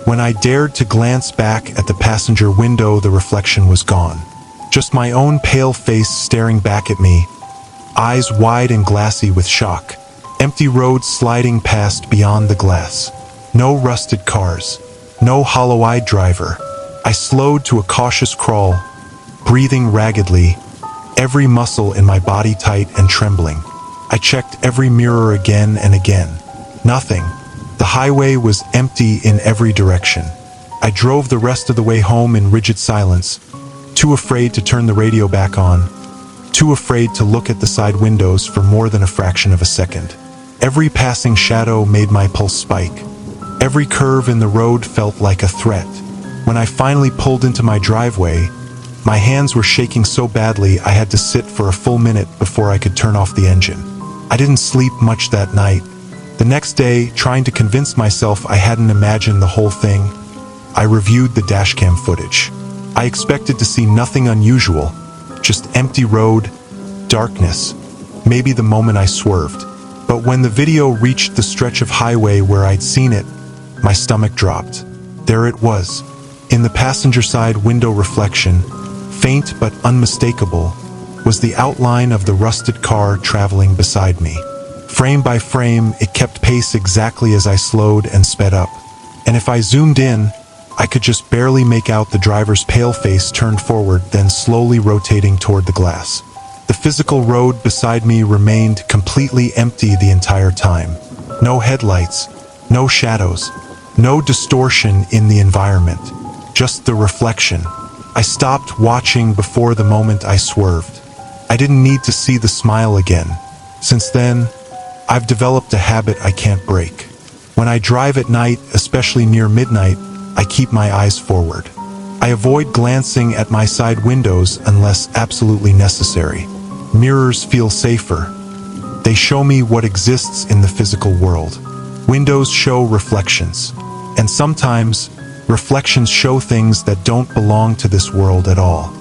When I dared to glance back at the passenger window, the reflection was gone. Just my own pale face staring back at me, eyes wide and glassy with shock. Empty road sliding past beyond the glass. No rusted cars, no hollow-eyed driver. I slowed to a cautious crawl, breathing raggedly, every muscle in my body tight and trembling. I checked every mirror again and again. Nothing. The highway was empty in every direction. I drove the rest of the way home in rigid silence, too afraid to turn the radio back on, too afraid to look at the side windows for more than a fraction of a second. Every passing shadow made my pulse spike. Every curve in the road felt like a threat. When I finally pulled into my driveway, my hands were shaking so badly I had to sit for a full minute before I could turn off the engine. I didn't sleep much that night. The next day, trying to convince myself I hadn't imagined the whole thing, I reviewed the dashcam footage. I expected to see nothing unusual, just empty road, darkness, maybe the moment I swerved. But when the video reached the stretch of highway where I'd seen it, my stomach dropped. There it was, in the passenger side window reflection, faint but unmistakable, was the outline of the rusted car traveling beside me. Frame by frame, it kept pace exactly as I slowed and sped up. And if I zoomed in, I could just barely make out the driver's pale face turned forward, then slowly rotating toward the glass. The physical road beside me remained completely empty the entire time. No headlights, no shadows, no distortion in the environment, just the reflection. I stopped watching before the moment I swerved. I didn't need to see the smile again. Since then, I've developed a habit I can't break. When I drive at night, especially near midnight, I keep my eyes forward. I avoid glancing at my side windows unless absolutely necessary. Mirrors feel safer. They show me what exists in the physical world. Windows show reflections. And sometimes, reflections show things that don't belong to this world at all.